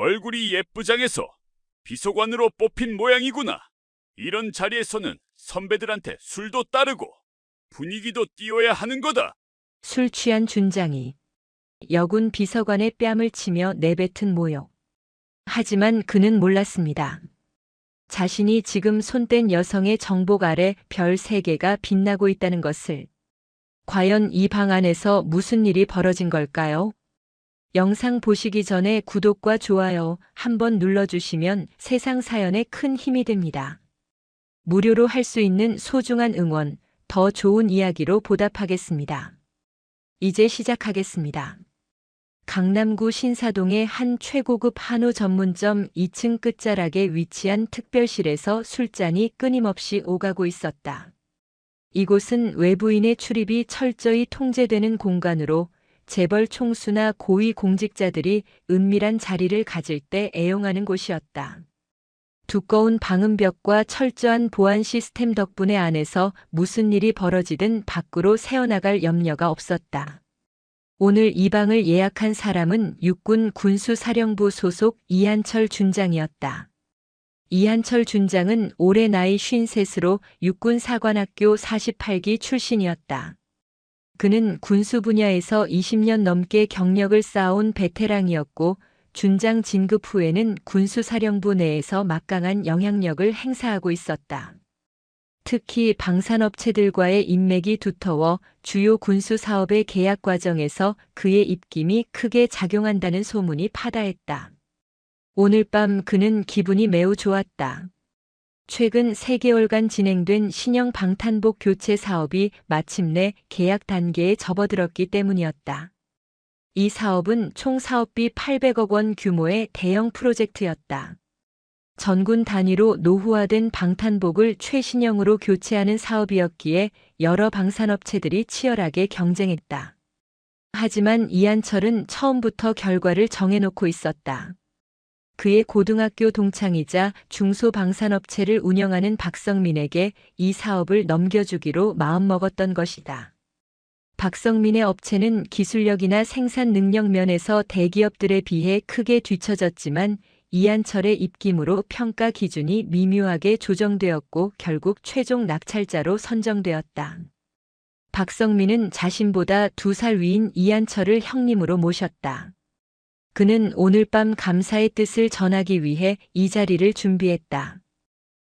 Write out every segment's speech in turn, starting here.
얼굴이 예쁘장해서 비서관으로 뽑힌 모양이구나. 이런 자리에서는 선배들한테 술도 따르고 분위기도 띄워야 하는 거다. 술 취한 준장이 여군 비서관의 뺨을 치며 내뱉은 모욕. 하지만 그는 몰랐습니다. 자신이 지금 손댄 여성의 정복 아래 별 3개가 빛나고 있다는 것을. 과연 이 방 안에서 무슨 일이 벌어진 걸까요? 영상 보시기 전에 구독과 좋아요 한번 눌러주시면 세상 사연에 큰 힘이 됩니다. 무료로 할 수 있는 소중한 응원, 더 좋은 이야기로 보답하겠습니다. 이제 시작하겠습니다. 강남구 신사동의 한 최고급 한우 전문점 2층 끝자락에 위치한 특별실에서 술잔이 끊임없이 오가고 있었다. 이곳은 외부인의 출입이 철저히 통제되는 공간으로 재벌 총수나 고위 공직자들이 은밀한 자리를 가질 때 애용하는 곳이었다. 두꺼운 방음벽과 철저한 보안 시스템 덕분에 안에서 무슨 일이 벌어지든 밖으로 새어나갈 염려가 없었다. 오늘 이 방을 예약한 사람은 육군 군수사령부 소속 이한철 준장이었다. 이한철 준장은 올해 나이 53으로 육군사관학교 48기 출신이었다. 그는 군수 분야에서 20년 넘게 경력을 쌓아온 베테랑이었고 준장 진급 후에는 군수사령부 내에서 막강한 영향력을 행사하고 있었다. 특히 방산업체들과의 인맥이 두터워 주요 군수 사업의 계약 과정에서 그의 입김이 크게 작용한다는 소문이 파다했다. 오늘 밤 그는 기분이 매우 좋았다. 최근 3개월간 진행된 신형 방탄복 교체 사업이 마침내 계약 단계에 접어들었기 때문이었다. 이 사업은 총 사업비 800억 원 규모의 대형 프로젝트였다. 전군 단위로 노후화된 방탄복을 최신형으로 교체하는 사업이었기에 여러 방산업체들이 치열하게 경쟁했다. 하지만 이한철은 처음부터 결과를 정해놓고 있었다. 그의 고등학교 동창이자 중소방산업체를 운영하는 박성민에게 이 사업을 넘겨주기로 마음먹었던 것이다. 박성민의 업체는 기술력이나 생산 능력 면에서 대기업들에 비해 크게 뒤처졌지만 이한철의 입김으로 평가 기준이 미묘하게 조정되었고 결국 최종 낙찰자로 선정되었다. 박성민은 자신보다 2살 위인 이한철을 형님으로 모셨다. 그는 오늘 밤 감사의 뜻을 전하기 위해 이 자리를 준비했다.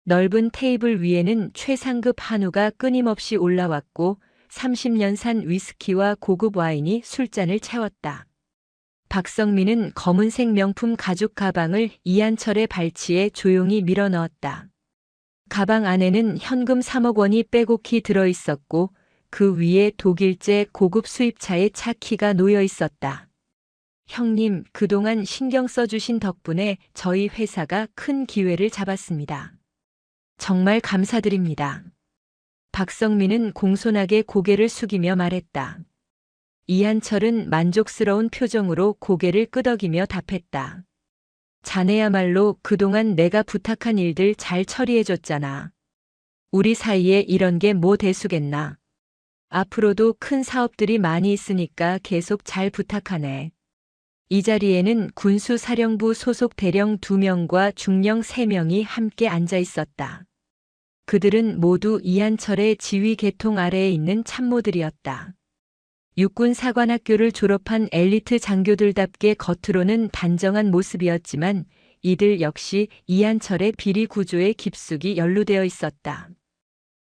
넓은 테이블 위에는 최상급 한우가 끊임없이 올라왔고 30년산 위스키와 고급 와인이 술잔을 채웠다. 박성민은 검은색 명품 가죽 가방을 이한철의 발치에 조용히 밀어넣었다. 가방 안에는 현금 3억 원이 빼곡히 들어있었고 그 위에 독일제 고급 수입차의 차 키가 놓여 있었다. 형님, 그동안 신경 써주신 덕분에 저희 회사가 큰 기회를 잡았습니다. 정말 감사드립니다. 박성민은 공손하게 고개를 숙이며 말했다. 이한철은 만족스러운 표정으로 고개를 끄덕이며 답했다. 자네야말로 그동안 내가 부탁한 일들 잘 처리해줬잖아. 우리 사이에 이런 게 뭐 대수겠나. 앞으로도 큰 사업들이 많이 있으니까 계속 잘 부탁하네. 이 자리에는 군수사령부 소속 대령 2명과 중령 3명이 함께 앉아 있었다. 그들은 모두 이한철의 지휘 계통 아래에 있는 참모들이었다. 육군사관학교를 졸업한 엘리트 장교들답게 겉으로는 단정한 모습이었지만 이들 역시 이한철의 비리 구조에 깊숙이 연루되어 있었다.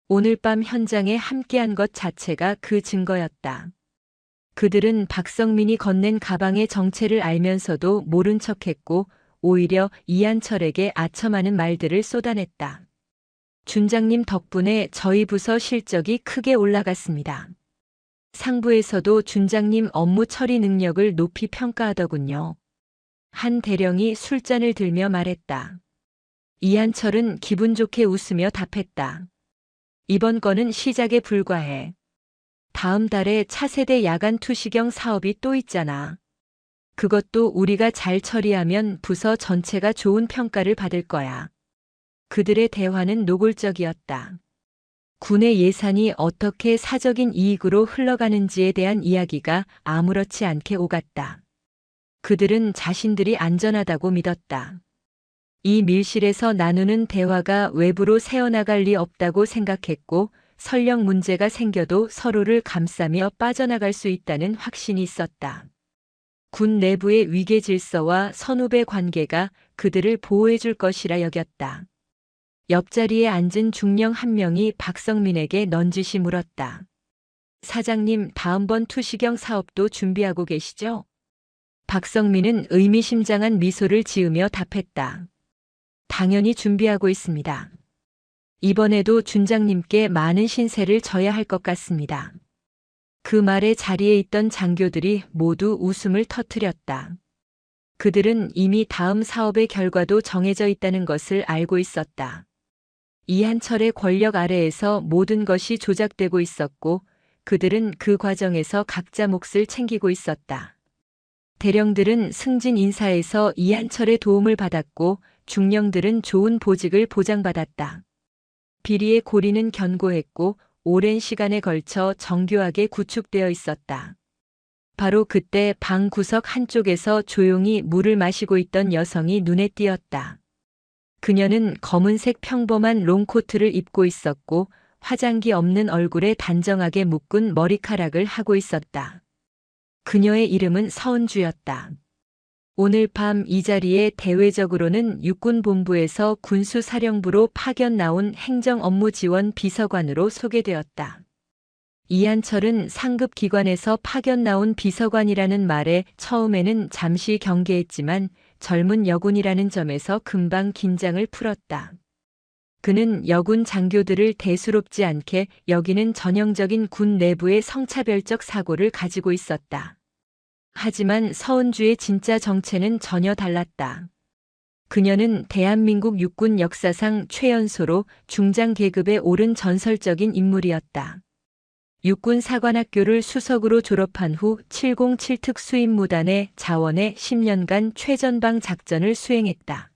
오늘 밤 현장에 함께한 것 자체가 그 증거였다. 그들은 박성민이 건넨 가방의 정체를 알면서도 모른 척했고 오히려 이한철에게 아첨하는 말들을 쏟아냈다. 준장님 덕분에 저희 부서 실적이 크게 올라갔습니다. 상부에서도 준장님 업무 처리 능력을 높이 평가하더군요. 한 대령이 술잔을 들며 말했다. 이한철은 기분 좋게 웃으며 답했다. 이번 건은 시작에 불과해. 다음 달에 차세대 야간 투시경 사업이 또 있잖아. 그것도 우리가 잘 처리하면 부서 전체가 좋은 평가를 받을 거야. 그들의 대화는 노골적이었다. 군의 예산이 어떻게 사적인 이익으로 흘러가는지에 대한 이야기가 아무렇지 않게 오갔다. 그들은 자신들이 안전하다고 믿었다. 이 밀실에서 나누는 대화가 외부로 새어나갈 리 없다고 생각했고, 설령 문제가 생겨도 서로를 감싸며 빠져나갈 수 있다는 확신이 있었다. 군 내부의 위계 질서와 선후배 관계가 그들을 보호해 줄 것이라 여겼다. 옆자리에 앉은 중령 한 명이 박성민에게 넌지시 물었다. 사장님, 다음번 투시경 사업도 준비하고 계시죠? 박성민은 의미심장한 미소를 지으며 답했다. 당연히 준비하고 있습니다. 이번에도 준장님께 많은 신세를 져야 할 것 같습니다. 그 말에 자리에 있던 장교들이 모두 웃음을 터뜨렸다. 그들은 이미 다음 사업의 결과도 정해져 있다는 것을 알고 있었다. 이한철의 권력 아래에서 모든 것이 조작되고 있었고, 그들은 그 과정에서 각자 몫을 챙기고 있었다. 대령들은 승진 인사에서 이한철의 도움을 받았고, 중령들은 좋은 보직을 보장받았다. 비리의 고리는 견고했고 오랜 시간에 걸쳐 정교하게 구축되어 있었다. 바로 그때 방 구석 한쪽에서 조용히 물을 마시고 있던 여성이 눈에 띄었다. 그녀는 검은색 평범한 롱코트를 입고 있었고 화장기 없는 얼굴에 단정하게 묶은 머리카락을 하고 있었다. 그녀의 이름은 서은주였다. 오늘 밤 이 자리에 대외적으로는 육군본부에서 군수사령부로 파견 나온 행정업무지원 비서관으로 소개되었다. 이한철은 상급 기관에서 파견 나온 비서관이라는 말에 처음에는 잠시 경계했지만 젊은 여군이라는 점에서 금방 긴장을 풀었다. 그는 여군 장교들을 대수롭지 않게 여기는 전형적인 군 내부의 성차별적 사고를 가지고 있었다. 하지만 서은주의 진짜 정체는 전혀 달랐다. 그녀는 대한민국 육군 역사상 최연소로 중장 계급에 오른 전설적인 인물이었다. 육군 사관학교를 수석으로 졸업한 후 707 특수임무단의 자원에 10년간 최전방 작전을 수행했다.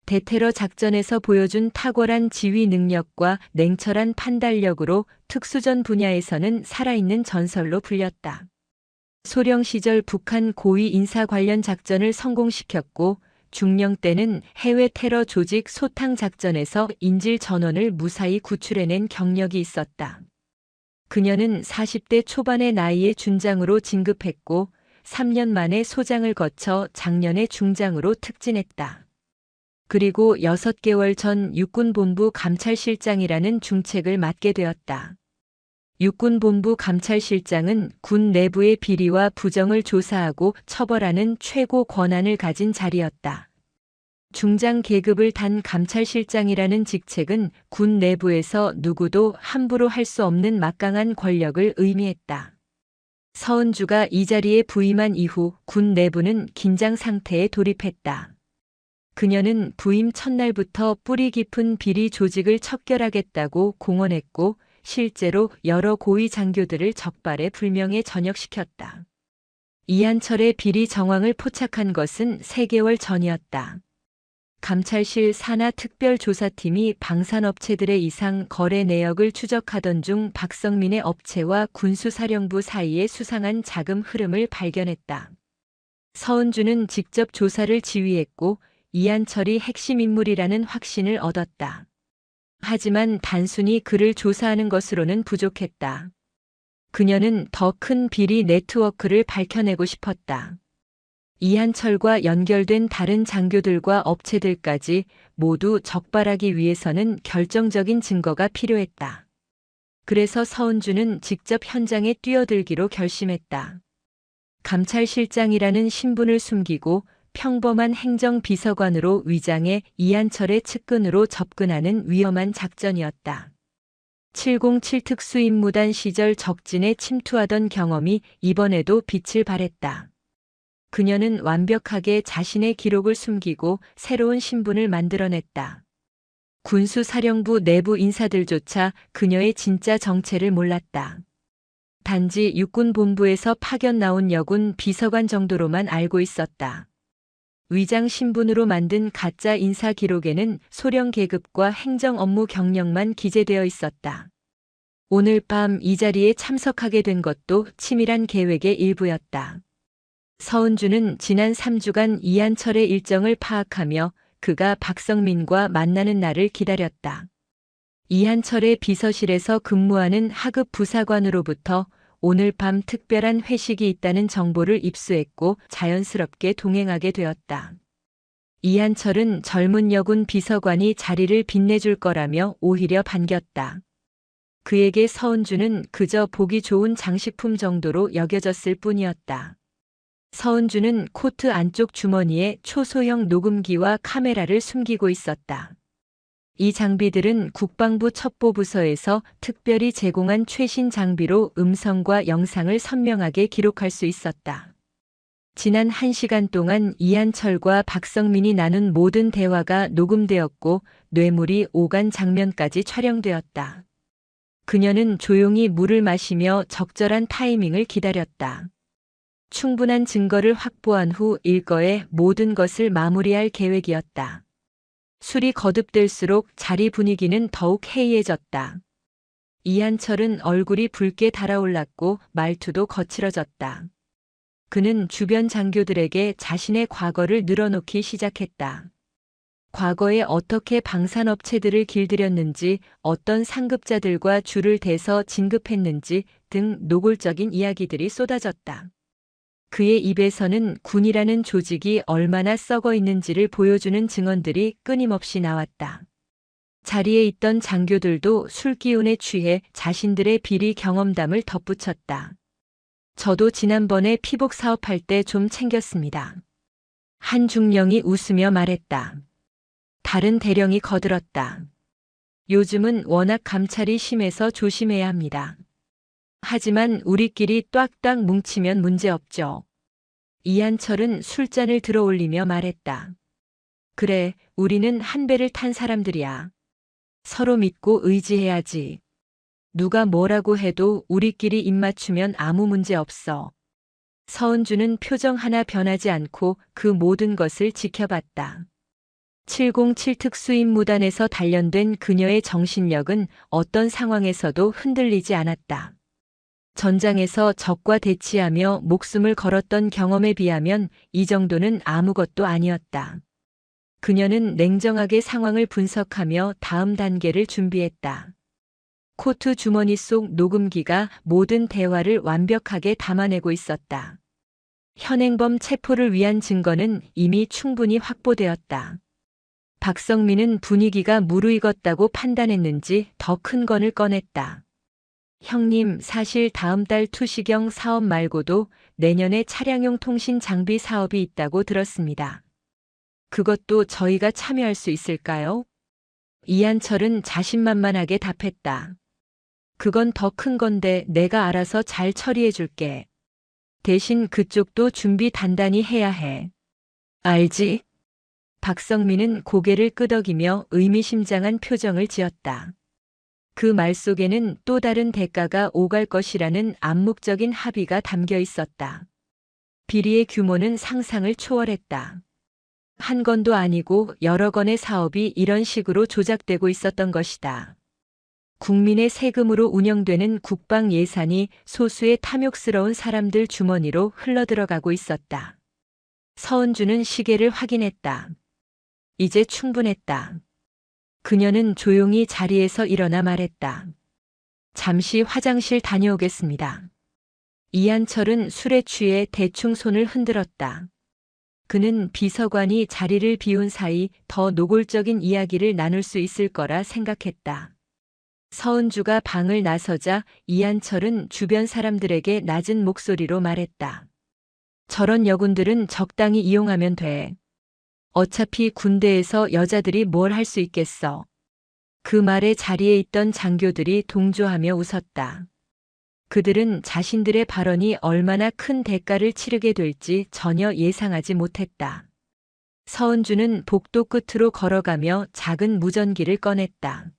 대테러 작전에서 보여준 탁월한 지휘 능력과 냉철한 판단력으로 특수전 분야에서는 살아있는 전설로 불렸다. 소령 시절 북한 고위 인사 관련 작전을 성공시켰고 중령 때는 해외 테러 조직 소탕 작전에서 인질 전원을 무사히 구출해낸 경력이 있었다. 그녀는 40대 초반의 나이에 준장으로 진급했고 3년 만에 소장을 거쳐 작년에 중장으로 특진했다. 그리고 6개월 전 육군본부 감찰실장이라는 중책을 맡게 되었다. 육군본부 감찰실장은 군 내부의 비리와 부정을 조사하고 처벌하는 최고 권한을 가진 자리였다. 중장 계급을 단 감찰실장이라는 직책은 군 내부에서 누구도 함부로 할 수 없는 막강한 권력을 의미했다. 서은주가 이 자리에 부임한 이후 군 내부는 긴장 상태에 돌입했다. 그녀는 부임 첫날부터 뿌리 깊은 비리 조직을 척결하겠다고 공언했고 실제로 여러 고위 장교들을 적발해 불명예 전역시켰다. 이한철의 비리 정황을 포착한 것은 3개월 전이었다. 감찰실 산하 특별조사팀이 방산업체들의 이상 거래 내역을 추적하던 중 박성민의 업체와 군수사령부 사이에 수상한 자금 흐름을 발견했다. 서은주는 직접 조사를 지휘했고 이한철이 핵심 인물이라는 확신을 얻었다. 하지만 단순히 그를 조사하는 것으로는 부족했다. 그녀는 더 큰 비리 네트워크를 밝혀내고 싶었다. 이한철과 연결된 다른 장교들과 업체들까지 모두 적발하기 위해서는 결정적인 증거가 필요했다. 그래서 서은주는 직접 현장에 뛰어들기로 결심했다. 감찰실장이라는 신분을 숨기고 평범한 행정비서관으로 위장해 이한철의 측근으로 접근하는 위험한 작전이었다. 707 특수임무단 시절 적진에 침투하던 경험이 이번에도 빛을 발했다. 그녀는 완벽하게 자신의 기록을 숨기고 새로운 신분을 만들어냈다. 군수사령부 내부 인사들조차 그녀의 진짜 정체를 몰랐다. 단지 육군본부에서 파견 나온 여군 비서관 정도로만 알고 있었다. 위장 신분으로 만든 가짜 인사 기록에는 소령 계급과 행정 업무 경력만 기재되어 있었다. 오늘 밤 이 자리에 참석하게 된 것도 치밀한 계획의 일부였다. 서은주는 지난 3주간 이한철의 일정을 파악하며 그가 박성민과 만나는 날을 기다렸다. 이한철의 비서실에서 근무하는 하급 부사관으로부터 오늘 밤 특별한 회식이 있다는 정보를 입수했고 자연스럽게 동행하게 되었다. 이한철은 젊은 여군 비서관이 자리를 빛내줄 거라며 오히려 반겼다. 그에게 서은주는 그저 보기 좋은 장식품 정도로 여겨졌을 뿐이었다. 서은주는 코트 안쪽 주머니에 초소형 녹음기와 카메라를 숨기고 있었다. 이 장비들은 국방부 첩보부서에서 특별히 제공한 최신 장비로 음성과 영상을 선명하게 기록할 수 있었다. 지난 1시간 동안 이한철과 박성민이 나눈 모든 대화가 녹음되었고 뇌물이 오간 장면까지 촬영되었다. 그녀는 조용히 물을 마시며 적절한 타이밍을 기다렸다. 충분한 증거를 확보한 후 일거에 모든 것을 마무리할 계획이었다. 술이 거듭될수록 자리 분위기는 더욱 해이해졌다. 이한철은 얼굴이 붉게 달아올랐고 말투도 거칠어졌다. 그는 주변 장교들에게 자신의 과거를 늘어놓기 시작했다. 과거에 어떻게 방산업체들을 길들였는지, 어떤 상급자들과 줄을 대서 진급했는지 등 노골적인 이야기들이 쏟아졌다. 그의 입에서는 군이라는 조직이 얼마나 썩어 있는지를 보여주는 증언들이 끊임없이 나왔다. 자리에 있던 장교들도 술기운에 취해 자신들의 비리 경험담을 덧붙였다. 저도 지난번에 피복 사업할 때 좀 챙겼습니다. 한 중령이 웃으며 말했다. 다른 대령이 거들었다. 요즘은 워낙 감찰이 심해서 조심해야 합니다. 하지만 우리끼리 ጧ딱 뭉치면 문제없죠. 이한철은 술잔을 들어 올리며 말했다. 그래, 우리는 한 배를 탄 사람들이야. 서로 믿고 의지해야지. 누가 뭐라고 해도 우리끼리 입맞추면 아무 문제 없어. 서은주는 표정 하나 변하지 않고 그 모든 것을 지켜봤다. 707 특수임무단에서 단련된 그녀의 정신력은 어떤 상황에서도 흔들리지 않았다. 전장에서 적과 대치하며 목숨을 걸었던 경험에 비하면 이 정도는 아무것도 아니었다. 그녀는 냉정하게 상황을 분석하며 다음 단계를 준비했다. 코트 주머니 속 녹음기가 모든 대화를 완벽하게 담아내고 있었다. 현행범 체포를 위한 증거는 이미 충분히 확보되었다. 박성민은 분위기가 무르익었다고 판단했는지 더 큰 건을 꺼냈다. 형님, 사실 다음 달 투시경 사업 말고도 내년에 차량용 통신 장비 사업이 있다고 들었습니다. 그것도 저희가 참여할 수 있을까요? 이한철은 자신만만하게 답했다. 그건 더 큰 건데 내가 알아서 잘 처리해 줄게. 대신 그쪽도 준비 단단히 해야 해. 알지? 박성민은 고개를 끄덕이며 의미심장한 표정을 지었다. 그 말 속에는 또 다른 대가가 오갈 것이라는 암묵적인 합의가 담겨 있었다. 비리의 규모는 상상을 초월했다. 한 건도 아니고 여러 건의 사업이 이런 식으로 조작되고 있었던 것이다. 국민의 세금으로 운영되는 국방 예산이 소수의 탐욕스러운 사람들 주머니로 흘러들어가고 있었다. 서은주는 시계를 확인했다. 이제 충분했다. 그녀는 조용히 자리에서 일어나 말했다. 잠시 화장실 다녀오겠습니다. 이한철은 술에 취해 대충 손을 흔들었다. 그는 비서관이 자리를 비운 사이 더 노골적인 이야기를 나눌 수 있을 거라 생각했다. 서은주가 방을 나서자 이한철은 주변 사람들에게 낮은 목소리로 말했다. 저런 여군들은 적당히 이용하면 돼. 어차피 군대에서 여자들이 뭘 할 수 있겠어. 그 말에 자리에 있던 장교들이 동조하며 웃었다. 그들은 자신들의 발언이 얼마나 큰 대가를 치르게 될지 전혀 예상하지 못했다. 서은주는 복도 끝으로 걸어가며 작은 무전기를 꺼냈다.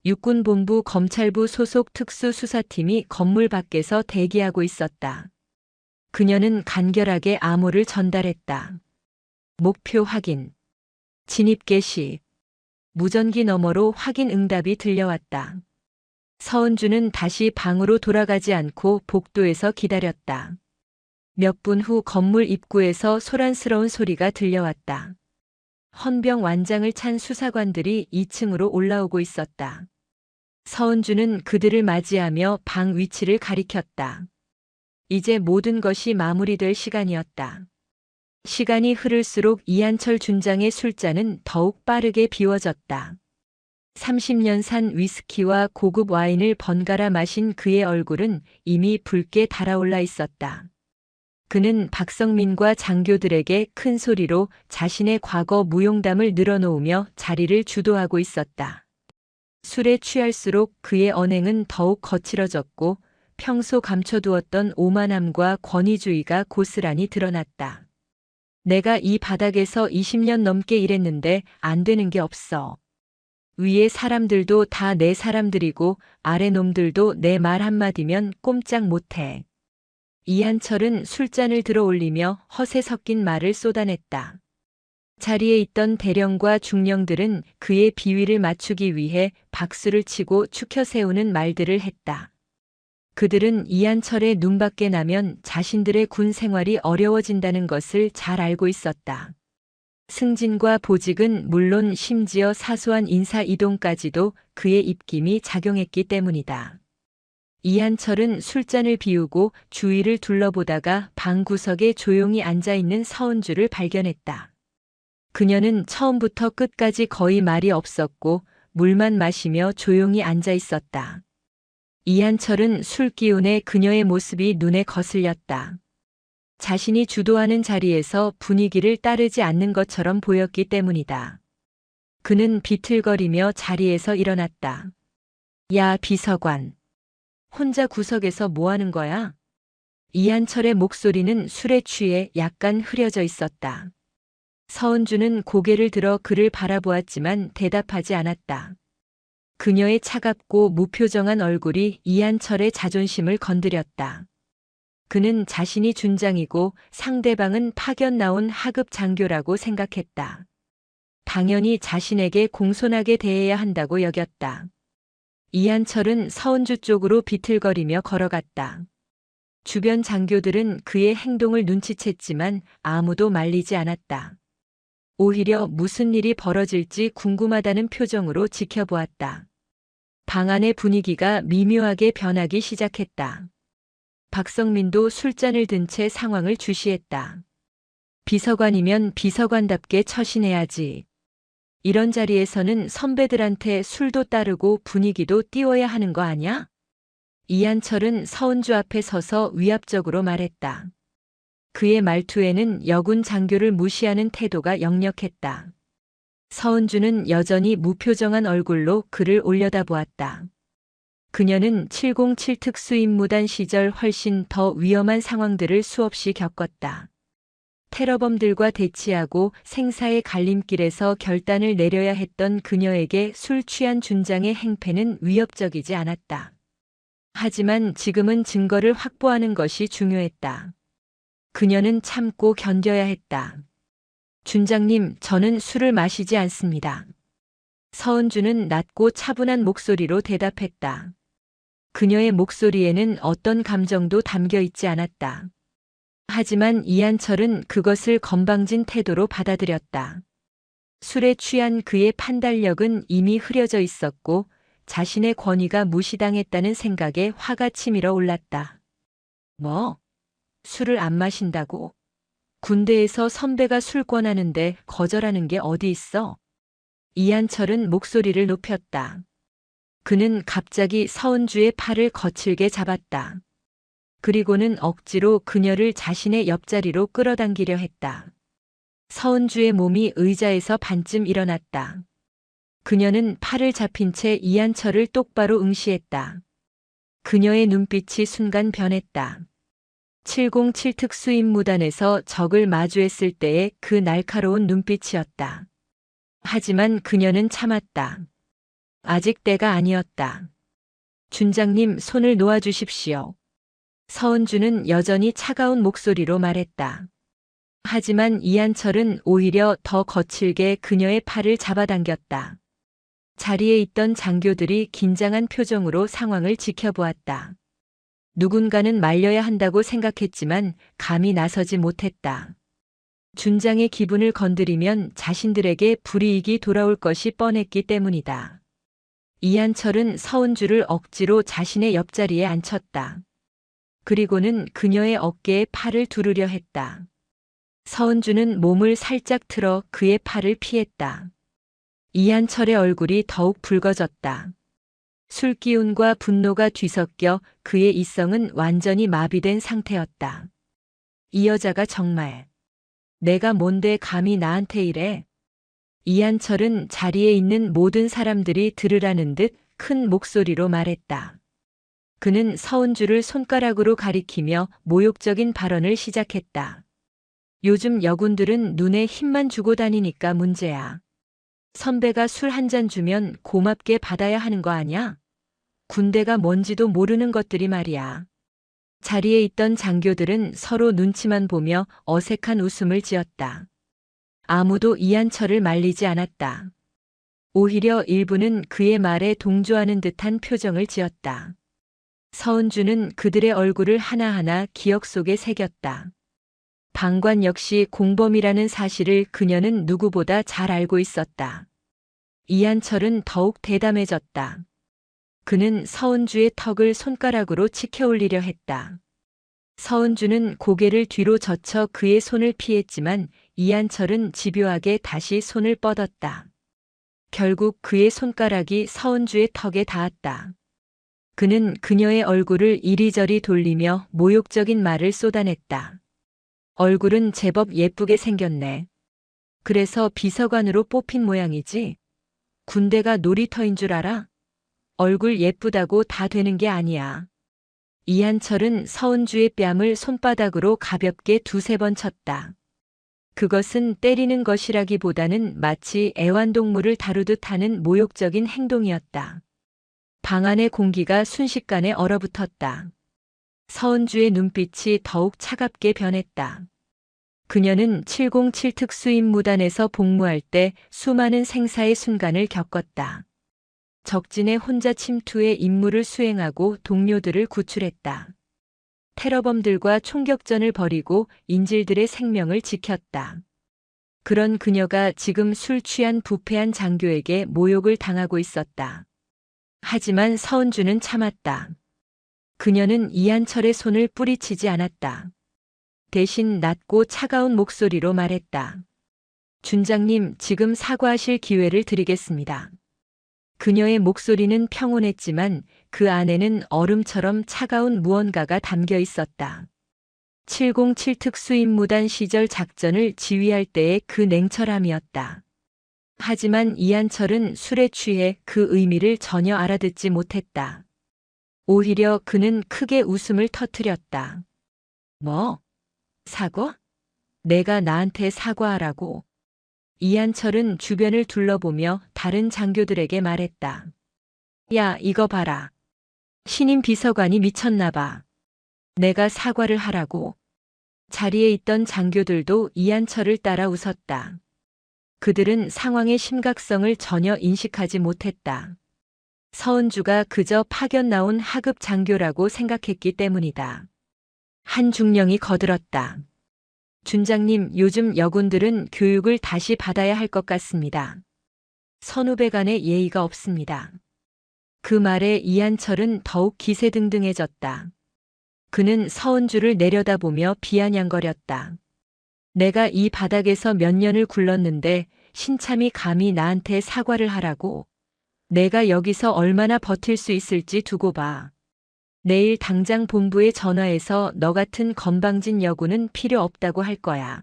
육군본부 검찰부 소속 특수수사팀이 건물 밖에서 대기하고 있었다. 그녀는 간결하게 암호를 전달했다. 목표 확인. 진입 개시. 무전기 너머로 확인 응답이 들려왔다. 서은주는 다시 방으로 돌아가지 않고 복도에서 기다렸다. 몇 분 후 건물 입구에서 소란스러운 소리가 들려왔다. 헌병 완장을 찬 수사관들이 2층으로 올라오고 있었다. 서은주는 그들을 맞이하며 방 위치를 가리켰다. 이제 모든 것이 마무리될 시간이었다. 시간이 흐를수록 이한철 준장의 술잔은 더욱 빠르게 비워졌다. 30년 산 위스키와 고급 와인을 번갈아 마신 그의 얼굴은 이미 붉게 달아올라 있었다. 그는 박성민과 장교들에게 큰 소리로 자신의 과거 무용담을 늘어놓으며 자리를 주도하고 있었다. 술에 취할수록 그의 언행은 더욱 거칠어졌고 평소 감춰두었던 오만함과 권위주의가 고스란히 드러났다. 내가 이 바닥에서 20년 넘게 일했는데 안 되는 게 없어. 위에 사람들도 다 내 사람들이고 아래 놈들도 내 말 한마디면 꼼짝 못해. 이한철은 술잔을 들어 올리며 허세 섞인 말을 쏟아냈다. 자리에 있던 대령과 중령들은 그의 비위를 맞추기 위해 박수를 치고 추켜 세우는 말들을 했다. 그들은 이한철의 눈밖에 나면 자신들의 군 생활이 어려워진다는 것을 잘 알고 있었다. 승진과 보직은 물론 심지어 사소한 인사 이동까지도 그의 입김이 작용했기 때문이다. 이한철은 술잔을 비우고 주위를 둘러보다가 방 구석에 조용히 앉아있는 서은주를 발견했다. 그녀는 처음부터 끝까지 거의 말이 없었고 물만 마시며 조용히 앉아 있었다. 이한철은 술 기운에 그녀의 모습이 눈에 거슬렸다. 자신이 주도하는 자리에서 분위기를 따르지 않는 것처럼 보였기 때문이다. 그는 비틀거리며 자리에서 일어났다. 야, 비서관. 혼자 구석에서 뭐 하는 거야? 이한철의 목소리는 술에 취해 약간 흐려져 있었다. 서은주는 고개를 들어 그를 바라보았지만 대답하지 않았다. 그녀의 차갑고 무표정한 얼굴이 이한철의 자존심을 건드렸다. 그는 자신이 준장이고 상대방은 파견 나온 하급 장교라고 생각했다. 당연히 자신에게 공손하게 대해야 한다고 여겼다. 이한철은 서은주 쪽으로 비틀거리며 걸어갔다. 주변 장교들은 그의 행동을 눈치챘지만 아무도 말리지 않았다. 오히려 무슨 일이 벌어질지 궁금하다는 표정으로 지켜보았다. 방 안의 분위기가 미묘하게 변하기 시작했다. 박성민도 술잔을 든 채 상황을 주시했다. 비서관이면 비서관답게 처신해야지. 이런 자리에서는 선배들한테 술도 따르고 분위기도 띄워야 하는 거 아냐? 이한철은 서은주 앞에 서서 위압적으로 말했다. 그의 말투에는 여군 장교를 무시하는 태도가 역력했다. 서은주는 여전히 무표정한 얼굴로 그를 올려다보았다. 그녀는 707 특수임무단 시절 훨씬 더 위험한 상황들을 수없이 겪었다. 테러범들과 대치하고 생사의 갈림길에서 결단을 내려야 했던 그녀에게 술 취한 준장의 행패는 위협적이지 않았다. 하지만 지금은 증거를 확보하는 것이 중요했다. 그녀는 참고 견뎌야 했다. 준장님, 저는 술을 마시지 않습니다. 서은주는 낮고 차분한 목소리로 대답했다. 그녀의 목소리에는 어떤 감정도 담겨 있지 않았다. 하지만 이한철은 그것을 건방진 태도로 받아들였다. 술에 취한 그의 판단력은 이미 흐려져 있었고 자신의 권위가 무시당했다는 생각에 화가 치밀어 올랐다. 뭐? 술을 안 마신다고? 군대에서 선배가 술 권하는데 거절하는 게 어디 있어? 이한철은 목소리를 높였다. 그는 갑자기 서은주의 팔을 거칠게 잡았다. 그리고는 억지로 그녀를 자신의 옆자리로 끌어당기려 했다. 서은주의 몸이 의자에서 반쯤 일어났다. 그녀는 팔을 잡힌 채 이한철을 똑바로 응시했다. 그녀의 눈빛이 순간 변했다. 707 특수임무단에서 적을 마주했을 때의 그 날카로운 눈빛이었다. 하지만 그녀는 참았다. 아직 때가 아니었다. 준장님, 손을 놓아주십시오. 서은주는 여전히 차가운 목소리로 말했다. 하지만 이한철은 오히려 더 거칠게 그녀의 팔을 잡아당겼다. 자리에 있던 장교들이 긴장한 표정으로 상황을 지켜보았다. 누군가는 말려야 한다고 생각했지만 감히 나서지 못했다. 준장의 기분을 건드리면 자신들에게 불이익이 돌아올 것이 뻔했기 때문이다. 이한철은 서은주를 억지로 자신의 옆자리에 앉혔다. 그리고는 그녀의 어깨에 팔을 두르려 했다. 서은주는 몸을 살짝 틀어 그의 팔을 피했다. 이한철의 얼굴이 더욱 붉어졌다. 술기운과 분노가 뒤섞여 그의 이성은 완전히 마비된 상태였다. 이 여자가 정말 내가 뭔데 감히 나한테 이래? 이한철은 자리에 있는 모든 사람들이 들으라는 듯 큰 목소리로 말했다. 그는 서은주를 손가락으로 가리키며 모욕적인 발언을 시작했다. 요즘 여군들은 눈에 힘만 주고 다니니까 문제야. 선배가 술 한 잔 주면 고맙게 받아야 하는 거 아냐? 군대가 뭔지도 모르는 것들이 말이야. 자리에 있던 장교들은 서로 눈치만 보며 어색한 웃음을 지었다. 아무도 이한철을 말리지 않았다. 오히려 일부는 그의 말에 동조하는 듯한 표정을 지었다. 서은주는 그들의 얼굴을 하나하나 기억 속에 새겼다. 방관 역시 공범이라는 사실을 그녀는 누구보다 잘 알고 있었다. 이한철은 더욱 대담해졌다. 그는 서은주의 턱을 손가락으로 치켜올리려 했다. 서은주는 고개를 뒤로 젖혀 그의 손을 피했지만 이한철은 집요하게 다시 손을 뻗었다. 결국 그의 손가락이 서은주의 턱에 닿았다. 그는 그녀의 얼굴을 이리저리 돌리며 모욕적인 말을 쏟아냈다. 얼굴은 제법 예쁘게 생겼네. 그래서 비서관으로 뽑힌 모양이지? 군대가 놀이터인 줄 알아? 얼굴 예쁘다고 다 되는 게 아니야. 이한철은 서은주의 뺨을 손바닥으로 가볍게 두세 번 쳤다. 그것은 때리는 것이라기보다는 마치 애완동물을 다루듯 하는 모욕적인 행동이었다. 방 안의 공기가 순식간에 얼어붙었다. 서은주의 눈빛이 더욱 차갑게 변했다. 그녀는 707 특수임무단에서 복무할 때 수많은 생사의 순간을 겪었다. 적진에 혼자 침투해 임무를 수행하고 동료들을 구출했다. 테러범들과 총격전을 벌이고 인질들의 생명을 지켰다. 그런 그녀가 지금 술 취한 부패한 장교에게 모욕을 당하고 있었다. 하지만 서은주는 참았다. 그녀는 이한철의 손을 뿌리치지 않았다. 대신 낮고 차가운 목소리로 말했다. 준장님, 지금 사과하실 기회를 드리겠습니다. 그녀의 목소리는 평온했지만 그 안에는 얼음처럼 차가운 무언가가 담겨 있었다. 707 특수임무단 시절 작전을 지휘할 때의 그 냉철함이었다. 하지만 이한철은 술에 취해 그 의미를 전혀 알아듣지 못했다. 오히려 그는 크게 웃음을 터뜨렸다. 뭐? 사과? 내가 나한테 사과하라고? 이한철은 주변을 둘러보며 다른 장교들에게 말했다. 야, 이거 봐라. 신임 비서관이 미쳤나 봐. 내가 사과를 하라고. 자리에 있던 장교들도 이한철을 따라 웃었다. 그들은 상황의 심각성을 전혀 인식하지 못했다. 서은주가 그저 파견 나온 하급 장교라고 생각했기 때문이다. 한 중령이 거들었다. 준장님, 요즘 여군들은 교육을 다시 받아야 할 것 같습니다. 선후배 간의 예의가 없습니다. 그 말에 이한철은 더욱 기세등등해졌다. 그는 서은주를 내려다보며 비아냥거렸다. 내가 이 바닥에서 몇 년을 굴렀는데 신참이 감히 나한테 사과를 하라고. 내가 여기서 얼마나 버틸 수 있을지 두고 봐. 내일 당장 본부에 전화해서 너 같은 건방진 여군은 필요 없다고 할 거야.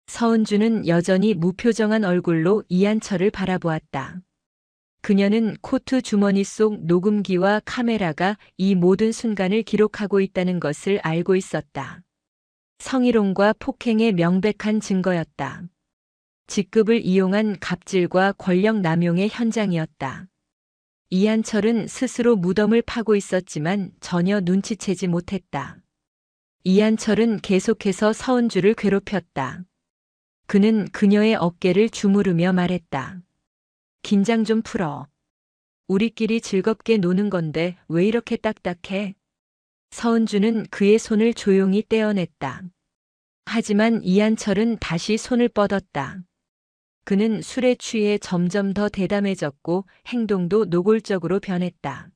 서은주는 여전히 무표정한 얼굴로 이한철을 바라보았다. 그녀는 코트 주머니 속 녹음기와 카메라가 이 모든 순간을 기록하고 있다는 것을 알고 있었다. 성희롱과 폭행의 명백한 증거였다. 직급을 이용한 갑질과 권력 남용의 현장이었다. 이한철은 스스로 무덤을 파고 있었지만 전혀 눈치채지 못했다. 이한철은 계속해서 서은주를 괴롭혔다. 그는 그녀의 어깨를 주무르며 말했다. 긴장 좀 풀어. 우리끼리 즐겁게 노는 건데 왜 이렇게 딱딱해? 서은주는 그의 손을 조용히 떼어냈다. 하지만 이한철은 다시 손을 뻗었다. 그는 술에 취해 점점 더 대담해졌고 행동도 노골적으로 변했다.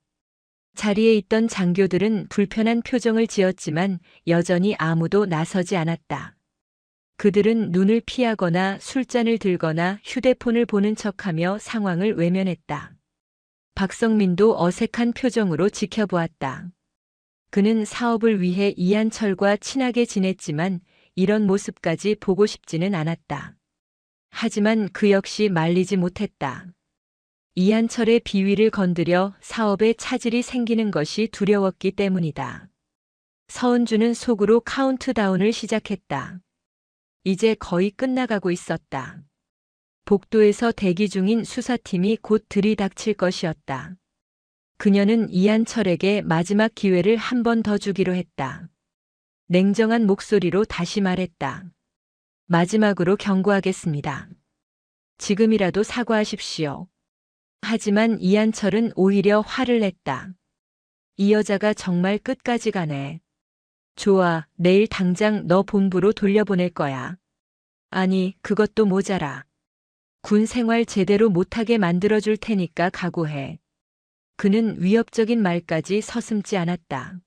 자리에 있던 장교들은 불편한 표정을 지었지만 여전히 아무도 나서지 않았다. 그들은 눈을 피하거나 술잔을 들거나 휴대폰을 보는 척하며 상황을 외면했다. 박성민도 어색한 표정으로 지켜보았다. 그는 사업을 위해 이한철과 친하게 지냈지만 이런 모습까지 보고 싶지는 않았다. 하지만 그 역시 말리지 못했다. 이한철의 비위를 건드려 사업에 차질이 생기는 것이 두려웠기 때문이다. 서은주는 속으로 카운트다운을 시작했다. 이제 거의 끝나가고 있었다. 복도에서 대기 중인 수사팀이 곧 들이닥칠 것이었다. 그녀는 이한철에게 마지막 기회를 한 번 더 주기로 했다. 냉정한 목소리로 다시 말했다. 마지막으로 경고하겠습니다. 지금이라도 사과하십시오. 하지만 이한철은 오히려 화를 냈다. 이 여자가 정말 끝까지 가네. 좋아, 내일 당장 너 본부로 돌려보낼 거야. 아니, 그것도 모자라. 군 생활 제대로 못하게 만들어줄 테니까 각오해. 그는 위협적인 말까지 서슴지 않았다.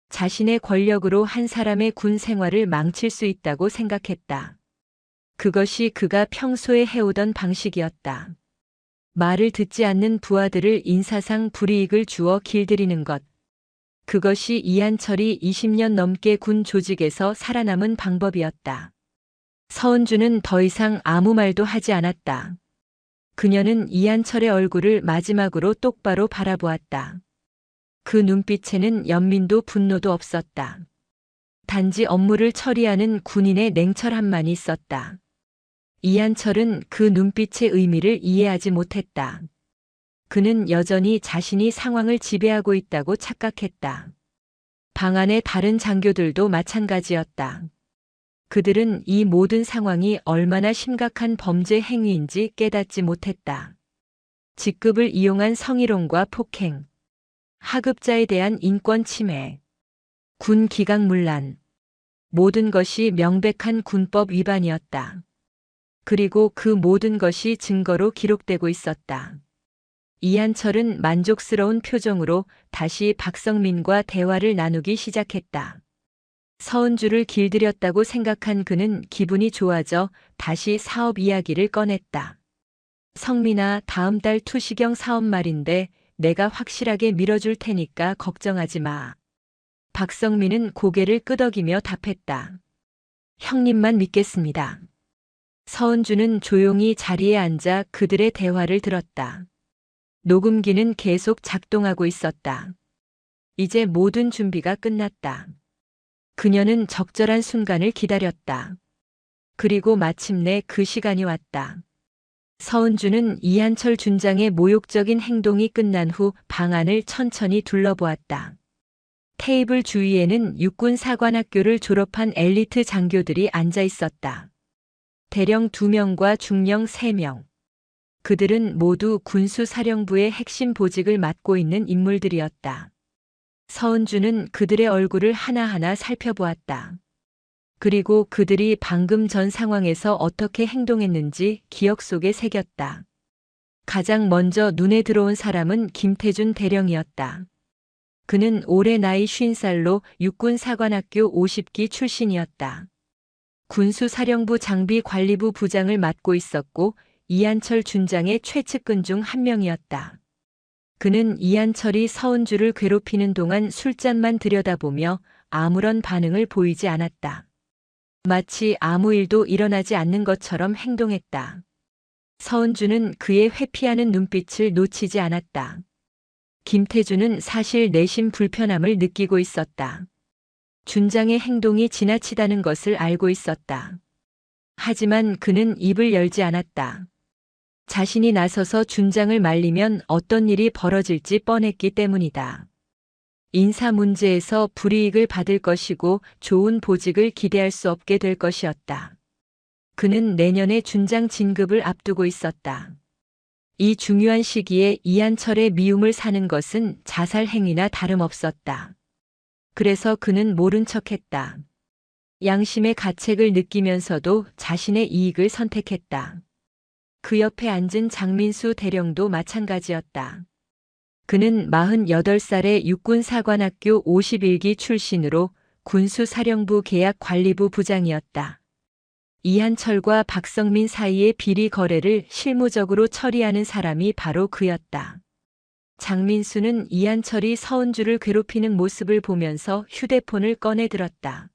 자신의 권력으로 한 사람의 군 생활을 망칠 수 있다고 생각했다. 그것이 그가 평소에 해오던 방식이었다. 말을 듣지 않는 부하들을 인사상 불이익을 주어 길들이는 것. 그것이 이한철이 20년 넘게 군 조직에서 살아남은 방법이었다. 서은주는 더 이상 아무 말도 하지 않았다. 그녀는 이한철의 얼굴을 마지막으로 똑바로 바라보았다. 그 눈빛에는 연민도 분노도 없었다. 단지 업무를 처리하는 군인의 냉철함만 있었다. 이한철은 그 눈빛의 의미를 이해하지 못했다. 그는 여전히 자신이 상황을 지배하고 있다고 착각했다. 방 안의 다른 장교들도 마찬가지였다. 그들은 이 모든 상황이 얼마나 심각한 범죄 행위인지 깨닫지 못했다. 직급을 이용한 성희롱과 폭행, 하급자에 대한 인권 침해, 군 기강문란, 모든 것이 명백한 군법 위반이었다. 그리고 그 모든 것이 증거로 기록되고 있었다. 이한철은 만족스러운 표정으로 다시 박성민과 대화를 나누기 시작했다. 서은주를 길들였다고 생각한 그는 기분이 좋아져 다시 사업 이야기를 꺼냈다. 성민아, 다음 달 투시경 사업 말인데 내가 확실하게 밀어줄 테니까 걱정하지 마. 박성민은 고개를 끄덕이며 답했다. 형님만 믿겠습니다. 서은주는 조용히 자리에 앉아 그들의 대화를 들었다. 녹음기는 계속 작동하고 있었다. 이제 모든 준비가 끝났다. 그녀는 적절한 순간을 기다렸다. 그리고 마침내 그 시간이 왔다. 서은주는 이한철 준장의 모욕적인 행동이 끝난 후 방 안을 천천히 둘러보았다. 테이블 주위에는 육군사관학교를 졸업한 엘리트 장교들이 앉아 있었다. 대령 2명과 중령 3명. 그들은 모두 군수사령부의 핵심 보직을 맡고 있는 인물들이었다. 서은주는 그들의 얼굴을 하나하나 살펴보았다. 그리고 그들이 방금 전 상황에서 어떻게 행동했는지 기억 속에 새겼다. 가장 먼저 눈에 들어온 사람은 김태준 대령이었다. 그는 올해 나이 50살로 육군사관학교 50기 출신이었다. 군수사령부 장비관리부 부장을 맡고 있었고 이한철 준장의 최측근 중 한 명이었다. 그는 이한철이 서은주를 괴롭히는 동안 술잔만 들여다보며 아무런 반응을 보이지 않았다. 마치 아무 일도 일어나지 않는 것처럼 행동했다. 서은주는 그의 회피하는 눈빛을 놓치지 않았다. 김태준은 사실 내심 불편함을 느끼고 있었다. 준장의 행동이 지나치다는 것을 알고 있었다. 하지만 그는 입을 열지 않았다. 자신이 나서서 준장을 말리면 어떤 일이 벌어질지 뻔했기 때문이다. 인사 문제에서 불이익을 받을 것이고 좋은 보직을 기대할 수 없게 될 것이었다. 그는 내년에 준장 진급을 앞두고 있었다. 이 중요한 시기에 이한철의 미움을 사는 것은 자살 행위나 다름없었다. 그래서 그는 모른 척했다. 양심의 가책을 느끼면서도 자신의 이익을 선택했다. 그 옆에 앉은 장민수 대령도 마찬가지였다. 그는 48살에 육군사관학교 51기 출신으로 군수사령부 계약관리부 부장이었다. 이한철과 박성민 사이의 비리 거래를 실무적으로 처리하는 사람이 바로 그였다. 장민수는 이한철이 서은주를 괴롭히는 모습을 보면서 휴대폰을 꺼내 들었다.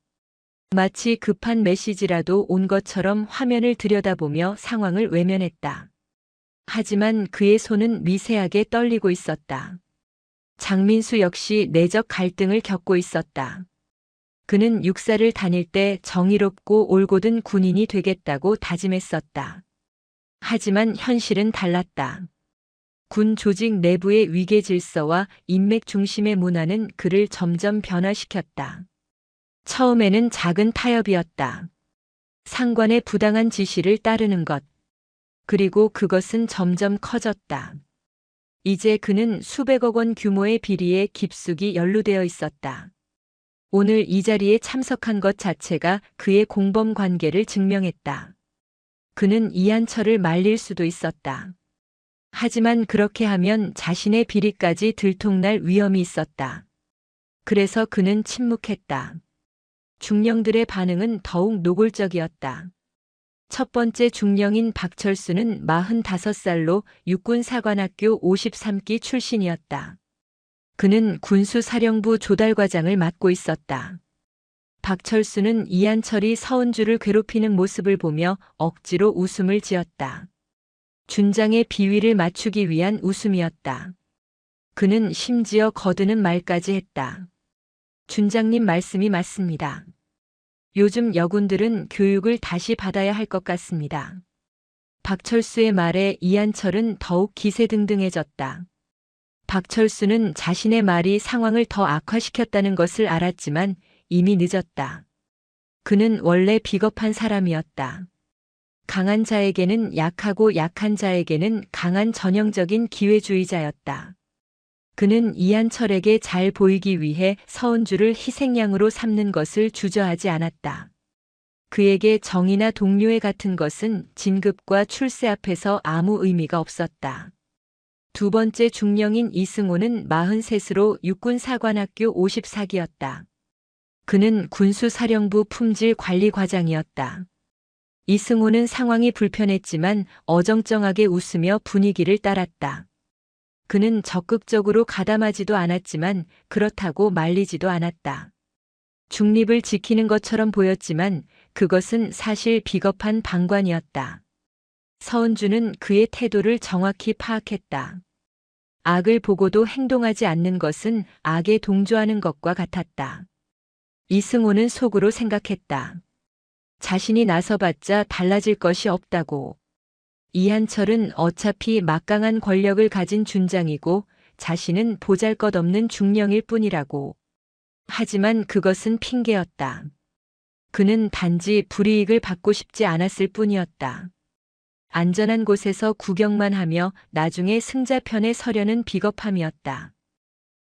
마치 급한 메시지라도 온 것처럼 화면을 들여다보며 상황을 외면했다. 하지만 그의 손은 미세하게 떨리고 있었다. 장민수 역시 내적 갈등을 겪고 있었다. 그는 육사를 다닐 때 정의롭고 올곧은 군인이 되겠다고 다짐했었다. 하지만 현실은 달랐다. 군 조직 내부의 위계 질서와 인맥 중심의 문화는 그를 점점 변화시켰다. 처음에는 작은 타협이었다. 상관의 부당한 지시를 따르는 것. 그리고 그것은 점점 커졌다. 이제 그는 수백억 원 규모의 비리에 깊숙이 연루되어 있었다. 오늘 이 자리에 참석한 것 자체가 그의 공범 관계를 증명했다. 그는 이한철을 말릴 수도 있었다. 하지만 그렇게 하면 자신의 비리까지 들통날 위험이 있었다. 그래서 그는 침묵했다. 중령들의 반응은 더욱 노골적이었다. 첫 번째 중령인 박철수는 45살로 육군사관학교 53기 출신이었다. 그는 군수사령부 조달과장을 맡고 있었다. 박철수는 이한철이 서은주를 괴롭히는 모습을 보며 억지로 웃음을 지었다. 준장의 비위를 맞추기 위한 웃음이었다. 그는 심지어 거드는 말까지 했다. 준장님 말씀이 맞습니다. 요즘 여군들은 교육을 다시 받아야 할 것 같습니다. 박철수의 말에 이한철은 더욱 기세등등해졌다. 박철수는 자신의 말이 상황을 더 악화시켰다는 것을 알았지만 이미 늦었다. 그는 원래 비겁한 사람이었다. 강한 자에게는 약하고 약한 자에게는 강한 전형적인 기회주의자였다. 그는 이한철에게 잘 보이기 위해 서은주를 희생양으로 삼는 것을 주저하지 않았다. 그에게 정의나 동료애 같은 것은 진급과 출세 앞에서 아무 의미가 없었다. 두 번째 중령인 이승호는 43으로 육군사관학교 54기였다. 그는 군수사령부 품질관리과장이었다. 이승호는 상황이 불편했지만 어정쩡하게 웃으며 분위기를 따랐다. 그는 적극적으로 가담하지도 않았지만 그렇다고 말리지도 않았다. 중립을 지키는 것처럼 보였지만 그것은 사실 비겁한 방관이었다. 서은주는 그의 태도를 정확히 파악했다. 악을 보고도 행동하지 않는 것은 악에 동조하는 것과 같았다. 이승호는 속으로 생각했다. 자신이 나서봤자 달라질 것이 없다고. 이한철은 어차피 막강한 권력을 가진 준장이고 자신은 보잘것없는 중령일 뿐이라고. 하지만 그것은 핑계였다. 그는 단지 불이익을 받고 싶지 않았을 뿐이었다. 안전한 곳에서 구경만 하며 나중에 승자편에 서려는 비겁함이었다.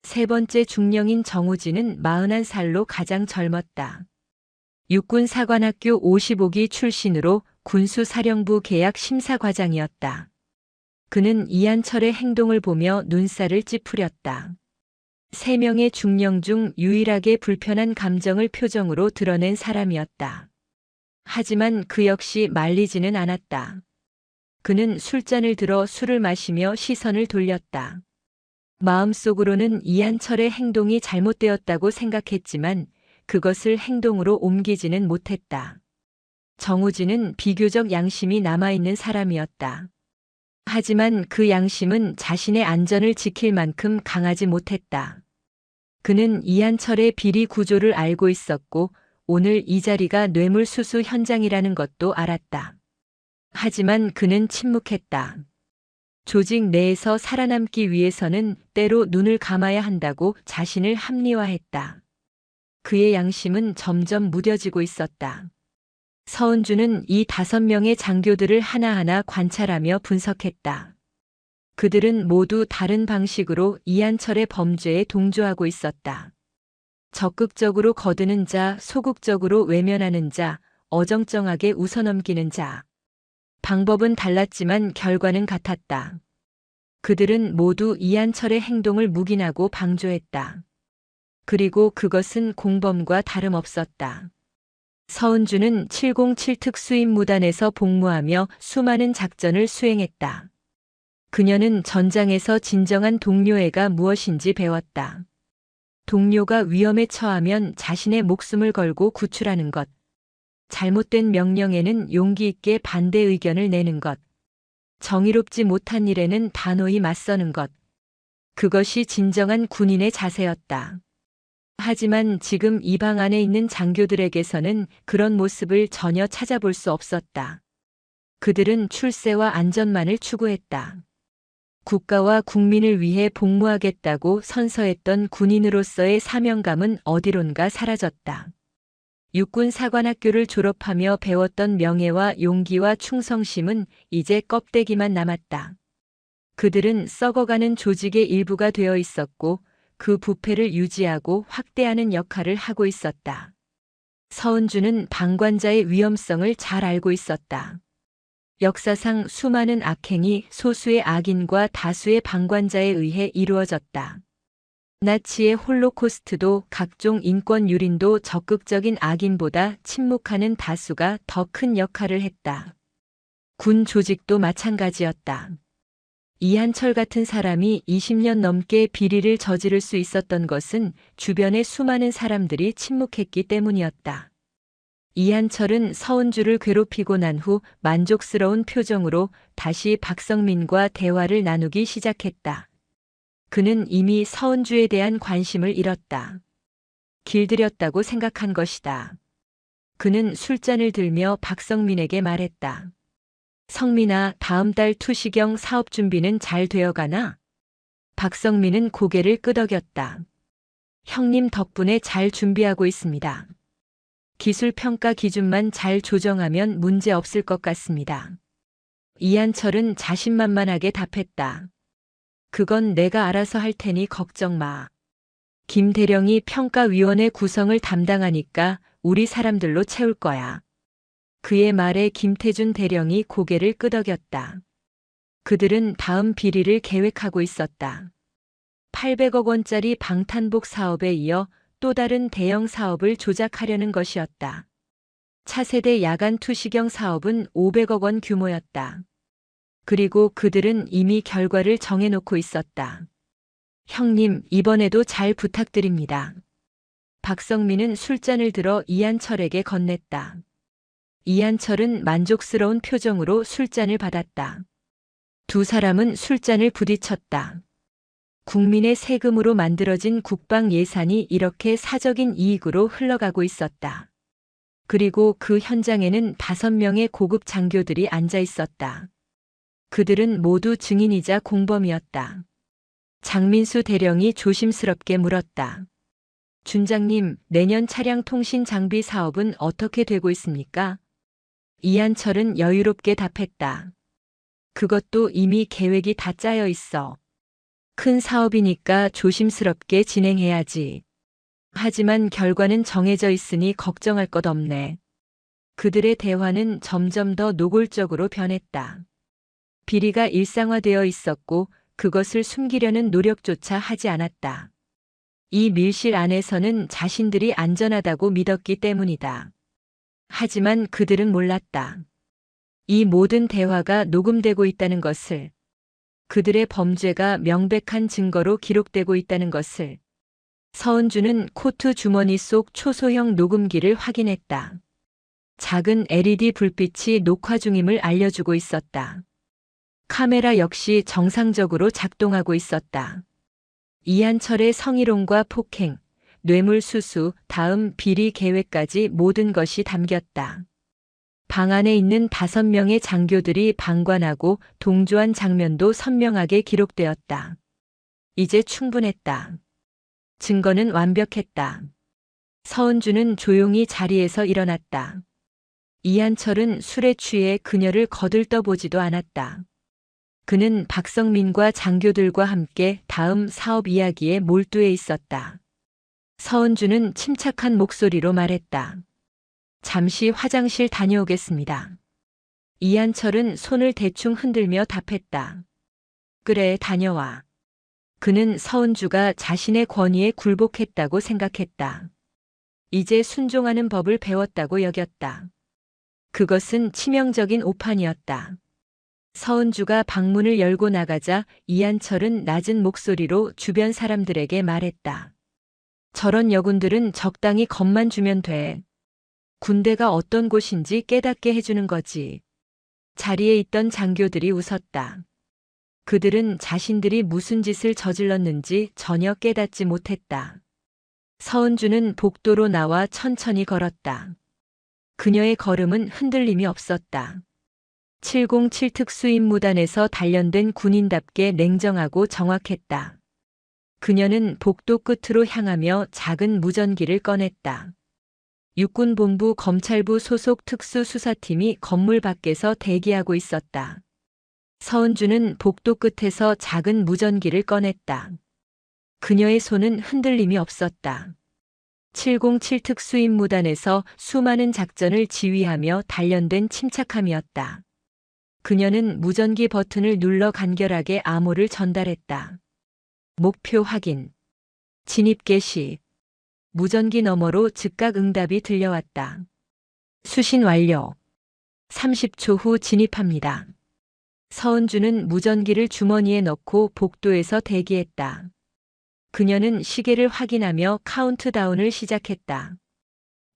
세 번째 중령인 정우진은 41살로 가장 젊었다. 육군사관학교 55기 출신으로 군수사령부 계약 심사과장이었다. 그는 이한철의 행동을 보며 눈살을 찌푸렸다. 3명의 중령 중 유일하게 불편한 감정을 표정으로 드러낸 사람이었다. 하지만 그 역시 말리지는 않았다. 그는 술잔을 들어 술을 마시며 시선을 돌렸다. 마음속으로는 이한철의 행동이 잘못되었다고 생각했지만 그것을 행동으로 옮기지는 못했다. 정우진은 비교적 양심이 남아있는 사람이었다. 하지만 그 양심은 자신의 안전을 지킬 만큼 강하지 못했다. 그는 이한철의 비리 구조를 알고 있었고 오늘 이 자리가 뇌물수수 현장이라는 것도 알았다. 하지만 그는 침묵했다. 조직 내에서 살아남기 위해서는 때로 눈을 감아야 한다고 자신을 합리화했다. 그의 양심은 점점 무뎌지고 있었다. 서은주는 이 5명의 장교들을 하나하나 관찰하며 분석했다. 그들은 모두 다른 방식으로 이한철의 범죄에 동조하고 있었다. 적극적으로 거드는 자, 소극적으로 외면하는 자, 어정쩡하게 웃어넘기는 자. 방법은 달랐지만 결과는 같았다. 그들은 모두 이한철의 행동을 묵인하고 방조했다. 그리고 그것은 공범과 다름없었다. 서은주는 707 특수임무단에서 복무하며 수많은 작전을 수행했다. 그녀는 전장에서 진정한 동료애가 무엇인지 배웠다. 동료가 위험에 처하면 자신의 목숨을 걸고 구출하는 것. 잘못된 명령에는 용기 있게 반대 의견을 내는 것. 정의롭지 못한 일에는 단호히 맞서는 것. 그것이 진정한 군인의 자세였다. 하지만 지금 이 방 안에 있는 장교들에게서는 그런 모습을 전혀 찾아볼 수 없었다. 그들은 출세와 안전만을 추구했다. 국가와 국민을 위해 복무하겠다고 선서했던 군인으로서의 사명감은 어디론가 사라졌다. 육군사관학교를 졸업하며 배웠던 명예와 용기와 충성심은 이제 껍데기만 남았다. 그들은 썩어가는 조직의 일부가 되어 있었고 그 부패를 유지하고 확대하는 역할을 하고 있었다. 서은주는 방관자의 위험성을 잘 알고 있었다. 역사상 수많은 악행이 소수의 악인과 다수의 방관자에 의해 이루어졌다. 나치의 홀로코스트도 각종 인권 유린도 적극적인 악인보다 침묵하는 다수가 더 큰 역할을 했다. 군 조직도 마찬가지였다. 이한철 같은 사람이 20년 넘게 비리를 저지를 수 있었던 것은 주변의 수많은 사람들이 침묵했기 때문이었다. 이한철은 서은주를 괴롭히고 난 후 만족스러운 표정으로 다시 박성민과 대화를 나누기 시작했다. 그는 이미 서은주에 대한 관심을 잃었다. 길들였다고 생각한 것이다. 그는 술잔을 들며 박성민에게 말했다. 성민아, 다음 달 투시경 사업 준비는 잘 되어가나? 박성민은 고개를 끄덕였다. 형님 덕분에 잘 준비하고 있습니다. 기술 평가 기준만 잘 조정하면 문제 없을 것 같습니다. 이한철은 자신만만하게 답했다. 그건 내가 알아서 할 테니 걱정 마. 김 대령이 평가위원회 구성을 담당하니까 우리 사람들로 채울 거야. 그의 말에 김태준 대령이 고개를 끄덕였다. 그들은 다음 비리를 계획하고 있었다. 800억 원짜리 방탄복 사업에 이어 또 다른 대형 사업을 조작하려는 것이었다. 차세대 야간 투시경 사업은 500억 원 규모였다. 그리고 그들은 이미 결과를 정해놓고 있었다. 형님, 이번에도 잘 부탁드립니다. 박성민은 술잔을 들어 이한철에게 건넸다. 이한철은 만족스러운 표정으로 술잔을 받았다. 두 사람은 술잔을 부딪혔다. 국민의 세금으로 만들어진 국방 예산이 이렇게 사적인 이익으로 흘러가고 있었다. 그리고 그 현장에는 5명의 고급 장교들이 앉아 있었다. 그들은 모두 증인이자 공범이었다. 장민수 대령이 조심스럽게 물었다. 준장님, 내년 차량 통신 장비 사업은 어떻게 되고 있습니까? 이한철은 여유롭게 답했다. 그것도 이미 계획이 다 짜여 있어. 큰 사업이니까 조심스럽게 진행해야지. 하지만 결과는 정해져 있으니 걱정할 것 없네. 그들의 대화는 점점 더 노골적으로 변했다. 비리가 일상화되어 있었고 그것을 숨기려는 노력조차 하지 않았다. 이 밀실 안에서는 자신들이 안전하다고 믿었기 때문이다. 하지만 그들은 몰랐다. 이 모든 대화가 녹음되고 있다는 것을, 그들의 범죄가 명백한 증거로 기록되고 있다는 것을. 서은주는 코트 주머니 속 초소형 녹음기를 확인했다. 작은 LED 불빛이 녹화 중임을 알려주고 있었다. 카메라 역시 정상적으로 작동하고 있었다. 이한철의 성희롱과 폭행, 뇌물수수, 다음 비리 계획까지 모든 것이 담겼다. 방 안에 있는 5명의 장교들이 방관하고 동조한 장면도 선명하게 기록되었다. 이제 충분했다. 증거는 완벽했다. 서은주는 조용히 자리에서 일어났다. 이한철은 술에 취해 그녀를 거들떠보지도 않았다. 그는 박성민과 장교들과 함께 다음 사업 이야기에 몰두해 있었다. 서은주는 침착한 목소리로 말했다. 잠시 화장실 다녀오겠습니다. 이한철은 손을 대충 흔들며 답했다. 그래, 다녀와. 그는 서은주가 자신의 권위에 굴복했다고 생각했다. 이제 순종하는 법을 배웠다고 여겼다. 그것은 치명적인 오판이었다. 서은주가 방문을 열고 나가자 이한철은 낮은 목소리로 주변 사람들에게 말했다. 저런 여군들은 적당히 겁만 주면 돼. 군대가 어떤 곳인지 깨닫게 해주는 거지. 자리에 있던 장교들이 웃었다. 그들은 자신들이 무슨 짓을 저질렀는지 전혀 깨닫지 못했다. 서은주는 복도로 나와 천천히 걸었다. 그녀의 걸음은 흔들림이 없었다. 707 특수임무단에서 단련된 군인답게 냉정하고 정확했다. 그녀는 복도 끝으로 향하며 작은 무전기를 꺼냈다. 육군본부 검찰부 소속 특수수사팀이 건물 밖에서 대기하고 있었다. 서은주는 복도 끝에서 작은 무전기를 꺼냈다. 그녀의 손은 흔들림이 없었다. 707 특수임무단에서 수많은 작전을 지휘하며 단련된 침착함이었다. 그녀는 무전기 버튼을 눌러 간결하게 암호를 전달했다. 목표 확인. 진입 개시. 무전기 너머로 즉각 응답이 들려왔다. 수신 완료. 30초 후 진입합니다. 서은주는 무전기를 주머니에 넣고 복도에서 대기했다. 그녀는 시계를 확인하며 카운트다운을 시작했다.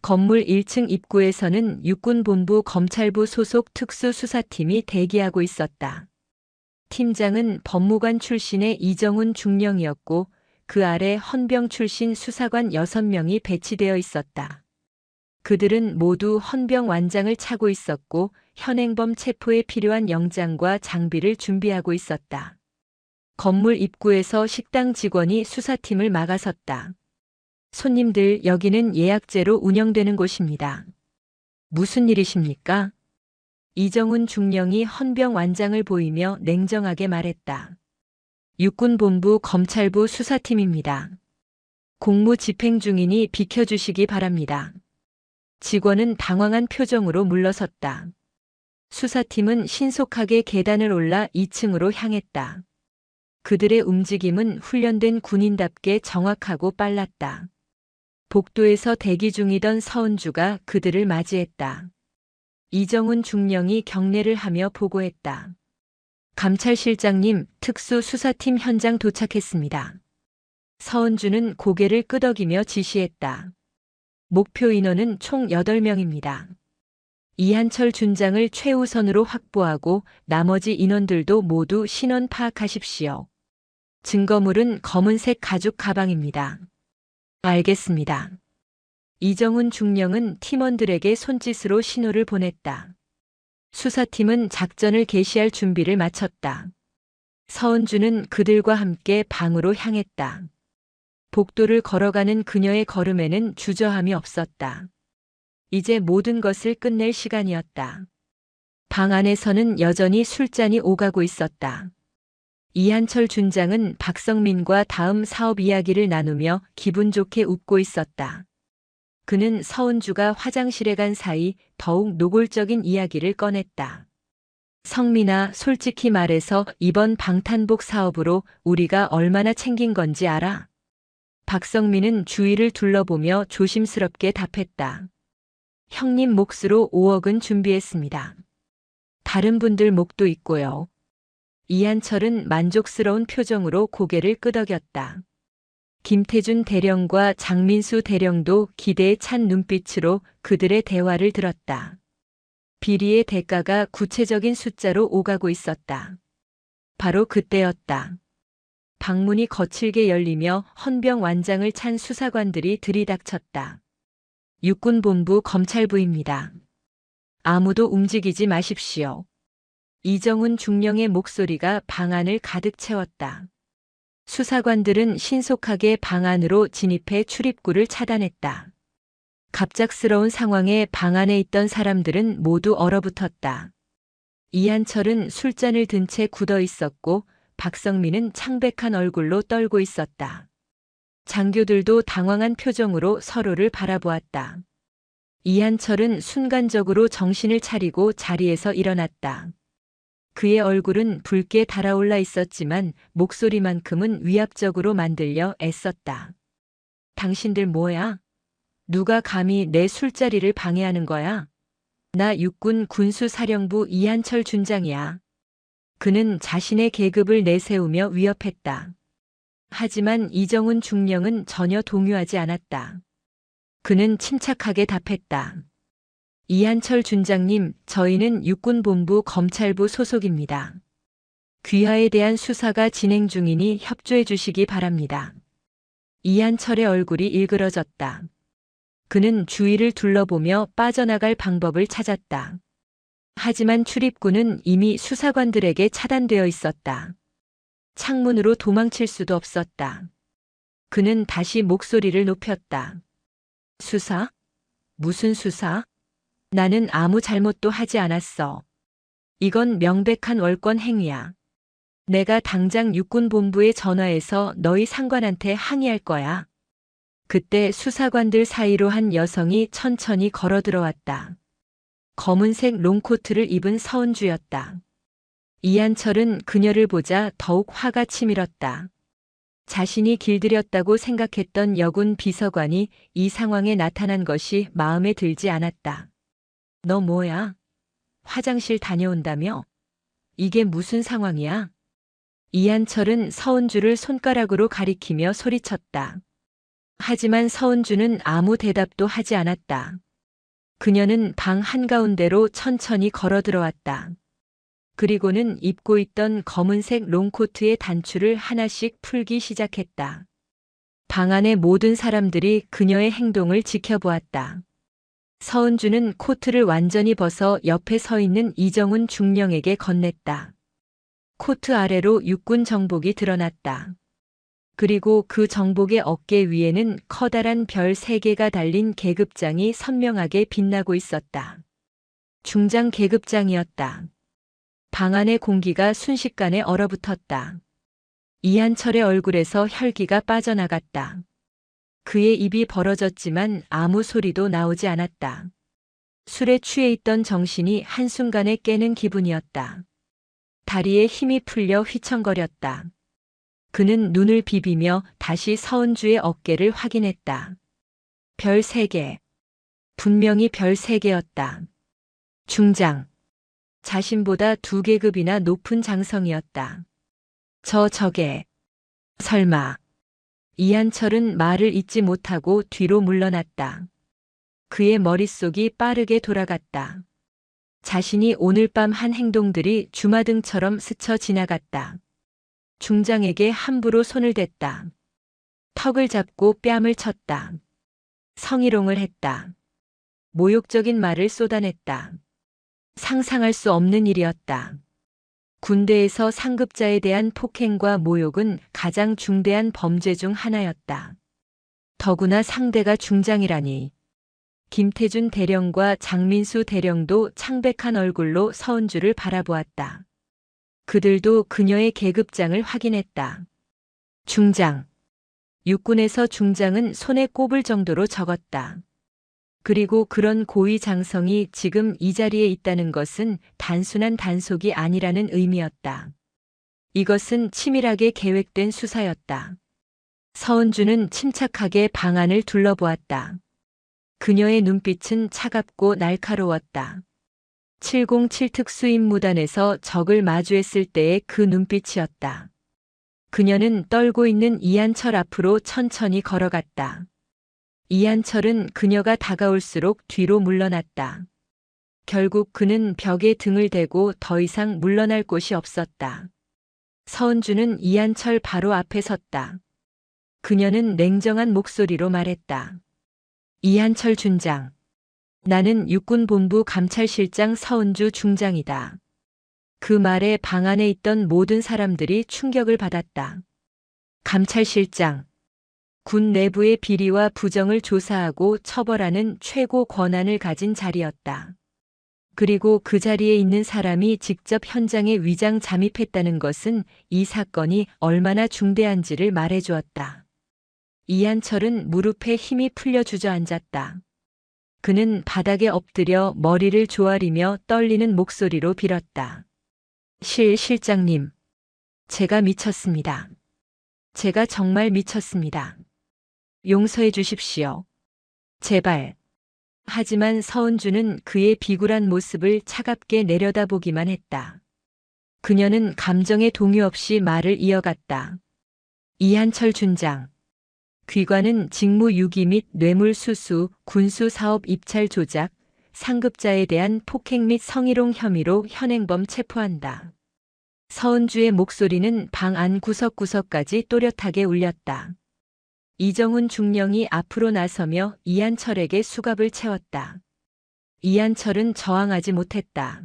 건물 1층 입구에서는 육군본부 검찰부 소속 특수수사팀이 대기하고 있었다. 팀장은 법무관 출신의 이정훈 중령이었고 그 아래 헌병 출신 수사관 6명이 배치되어 있었다. 그들은 모두 헌병 완장을 차고 있었고 현행범 체포에 필요한 영장과 장비를 준비하고 있었다. 건물 입구에서 식당 직원이 수사팀을 막아섰다. 손님들, 여기는 예약제로 운영되는 곳입니다. 무슨 일이십니까? 이정훈 중령이 헌병 완장을 보이며 냉정하게 말했다. 육군본부 검찰부 수사팀입니다. 공무 집행 중이니 비켜주시기 바랍니다. 직원은 당황한 표정으로 물러섰다. 수사팀은 신속하게 계단을 올라 2층으로 향했다. 그들의 움직임은 훈련된 군인답게 정확하고 빨랐다. 복도에서 대기 중이던 서은주가 그들을 맞이했다. 이정훈 중령이 경례를 하며 보고했다. 감찰실장님, 특수수사팀 현장 도착했습니다. 서은주는 고개를 끄덕이며 지시했다. 목표 인원은 총 8명입니다. 이한철 준장을 최우선으로 확보하고 나머지 인원들도 모두 신원 파악하십시오. 증거물은 검은색 가죽 가방입니다. 알겠습니다. 이정훈 중령은 팀원들에게 손짓으로 신호를 보냈다. 수사팀은 작전을 개시할 준비를 마쳤다. 서은주는 그들과 함께 방으로 향했다. 복도를 걸어가는 그녀의 걸음에는 주저함이 없었다. 이제 모든 것을 끝낼 시간이었다. 방 안에서는 여전히 술잔이 오가고 있었다. 이한철 준장은 박성민과 다음 사업 이야기를 나누며 기분 좋게 웃고 있었다. 그는 서은주가 화장실에 간 사이 더욱 노골적인 이야기를 꺼냈다. 성민아, 솔직히 말해서 이번 방탄복 사업으로 우리가 얼마나 챙긴 건지 알아? 박성민은 주위를 둘러보며 조심스럽게 답했다. 형님 몫으로 5억은 준비했습니다. 다른 분들 몫도 있고요. 이한철은 만족스러운 표정으로 고개를 끄덕였다. 김태준 대령과 장민수 대령도 기대에 찬 눈빛으로 그들의 대화를 들었다. 비리의 대가가 구체적인 숫자로 오가고 있었다. 바로 그때였다. 방문이 거칠게 열리며 헌병 완장을 찬 수사관들이 들이닥쳤다. 육군본부 검찰부입니다. 아무도 움직이지 마십시오. 이정훈 중령의 목소리가 방 안을 가득 채웠다. 수사관들은 신속하게 방 안으로 진입해 출입구를 차단했다. 갑작스러운 상황에 방 안에 있던 사람들은 모두 얼어붙었다. 이한철은 술잔을 든 채 굳어 있었고 박성민은 창백한 얼굴로 떨고 있었다. 장교들도 당황한 표정으로 서로를 바라보았다. 이한철은 순간적으로 정신을 차리고 자리에서 일어났다. 그의 얼굴은 붉게 달아올라 있었지만 목소리만큼은 위압적으로 만들려 애썼다. 당신들 뭐야? 누가 감히 내 술자리를 방해하는 거야? 나 육군 군수사령부 이한철 준장이야. 그는 자신의 계급을 내세우며 위협했다. 하지만 이정훈 중령은 전혀 동요하지 않았다. 그는 침착하게 답했다. 이한철 준장님, 저희는 육군본부 검찰부 소속입니다. 귀하에 대한 수사가 진행 중이니 협조해 주시기 바랍니다. 이한철의 얼굴이 일그러졌다. 그는 주위를 둘러보며 빠져나갈 방법을 찾았다. 하지만 출입구는 이미 수사관들에게 차단되어 있었다. 창문으로 도망칠 수도 없었다. 그는 다시 목소리를 높였다. 수사? 무슨 수사? 나는 아무 잘못도 하지 않았어. 이건 명백한 월권 행위야. 내가 당장 육군본부에 전화해서 너희 상관한테 항의할 거야. 그때 수사관들 사이로 한 여성이 천천히 걸어 들어왔다. 검은색 롱코트를 입은 서은주였다. 이한철은 그녀를 보자 더욱 화가 치밀었다. 자신이 길들였다고 생각했던 여군 비서관이 이 상황에 나타난 것이 마음에 들지 않았다. 너 뭐야? 화장실 다녀온다며? 이게 무슨 상황이야? 이한철은 서은주를 손가락으로 가리키며 소리쳤다. 하지만 서은주는 아무 대답도 하지 않았다. 그녀는 방 한가운데로 천천히 걸어 들어왔다. 그리고는 입고 있던 검은색 롱코트의 단추를 하나씩 풀기 시작했다. 방 안의 모든 사람들이 그녀의 행동을 지켜보았다. 서은주는 코트를 완전히 벗어 옆에 서 있는 이정훈 중령에게 건넸다. 코트 아래로 육군 정복이 드러났다. 그리고 그 정복의 어깨 위에는 커다란 별 3개가 달린 계급장이 선명하게 빛나고 있었다. 중장 계급장이었다. 방 안의 공기가 순식간에 얼어붙었다. 이한철의 얼굴에서 혈기가 빠져나갔다. 그의 입이 벌어졌지만 아무 소리도 나오지 않았다. 술에 취해 있던 정신이 한순간에 깨는 기분이었다. 다리에 힘이 풀려 휘청거렸다. 그는 눈을 비비며 다시 서은주의 어깨를 확인했다. 별 3개. 분명히 별 3개였다. 중장. 자신보다 2계급이나 높은 장성이었다. 저게. 설마. 이한철은 말을 잇지 못하고 뒤로 물러났다. 그의 머릿속이 빠르게 돌아갔다. 자신이 오늘 밤 한 행동들이 주마등처럼 스쳐 지나갔다. 중장에게 함부로 손을 댔다. 턱을 잡고 뺨을 쳤다. 성희롱을 했다. 모욕적인 말을 쏟아냈다. 상상할 수 없는 일이었다. 군대에서 상급자에 대한 폭행과 모욕은 가장 중대한 범죄 중 하나였다. 더구나 상대가 중장이라니. 김태준 대령과 장민수 대령도 창백한 얼굴로 서은주를 바라보았다. 그들도 그녀의 계급장을 확인했다. 중장. 육군에서 중장은 손에 꼽을 정도로 적었다. 그리고 그런 고위 장성이 지금 이 자리에 있다는 것은 단순한 단속이 아니라는 의미였다. 이것은 치밀하게 계획된 수사였다. 서은주는 침착하게 방 안을 둘러보았다. 그녀의 눈빛은 차갑고 날카로웠다. 707 특수임무단에서 적을 마주했을 때의 그 눈빛이었다. 그녀는 떨고 있는 이한철 앞으로 천천히 걸어갔다. 이한철은 그녀가 다가올수록 뒤로 물러났다. 결국 그는 벽에 등을 대고 더 이상 물러날 곳이 없었다. 서은주는 이한철 바로 앞에 섰다. 그녀는 냉정한 목소리로 말했다. 이한철 준장. 나는 육군본부 감찰실장 서은주 중장이다. 그 말에 방 안에 있던 모든 사람들이 충격을 받았다. 감찰실장. 군 내부의 비리와 부정을 조사하고 처벌하는 최고 권한을 가진 자리였다. 그리고 그 자리에 있는 사람이 직접 현장에 위장 잠입했다는 것은 이 사건이 얼마나 중대한지를 말해주었다. 이한철은 무릎에 힘이 풀려 주저앉았다. 그는 바닥에 엎드려 머리를 조아리며 떨리는 목소리로 빌었다. 실장님. 제가 미쳤습니다. 제가 정말 미쳤습니다. 용서해 주십시오. 제발. 하지만 서은주는 그의 비굴한 모습을 차갑게 내려다보기만 했다. 그녀는 감정에 동요 없이 말을 이어갔다. 이한철 준장. 귀관은 직무유기 및 뇌물수수, 군수사업 입찰 조작, 상급자에 대한 폭행 및 성희롱 혐의로 현행범 체포한다. 서은주의 목소리는 방 안 구석구석까지 또렷하게 울렸다. 이정훈 중령이 앞으로 나서며 이한철에게 수갑을 채웠다. 이한철은 저항하지 못했다.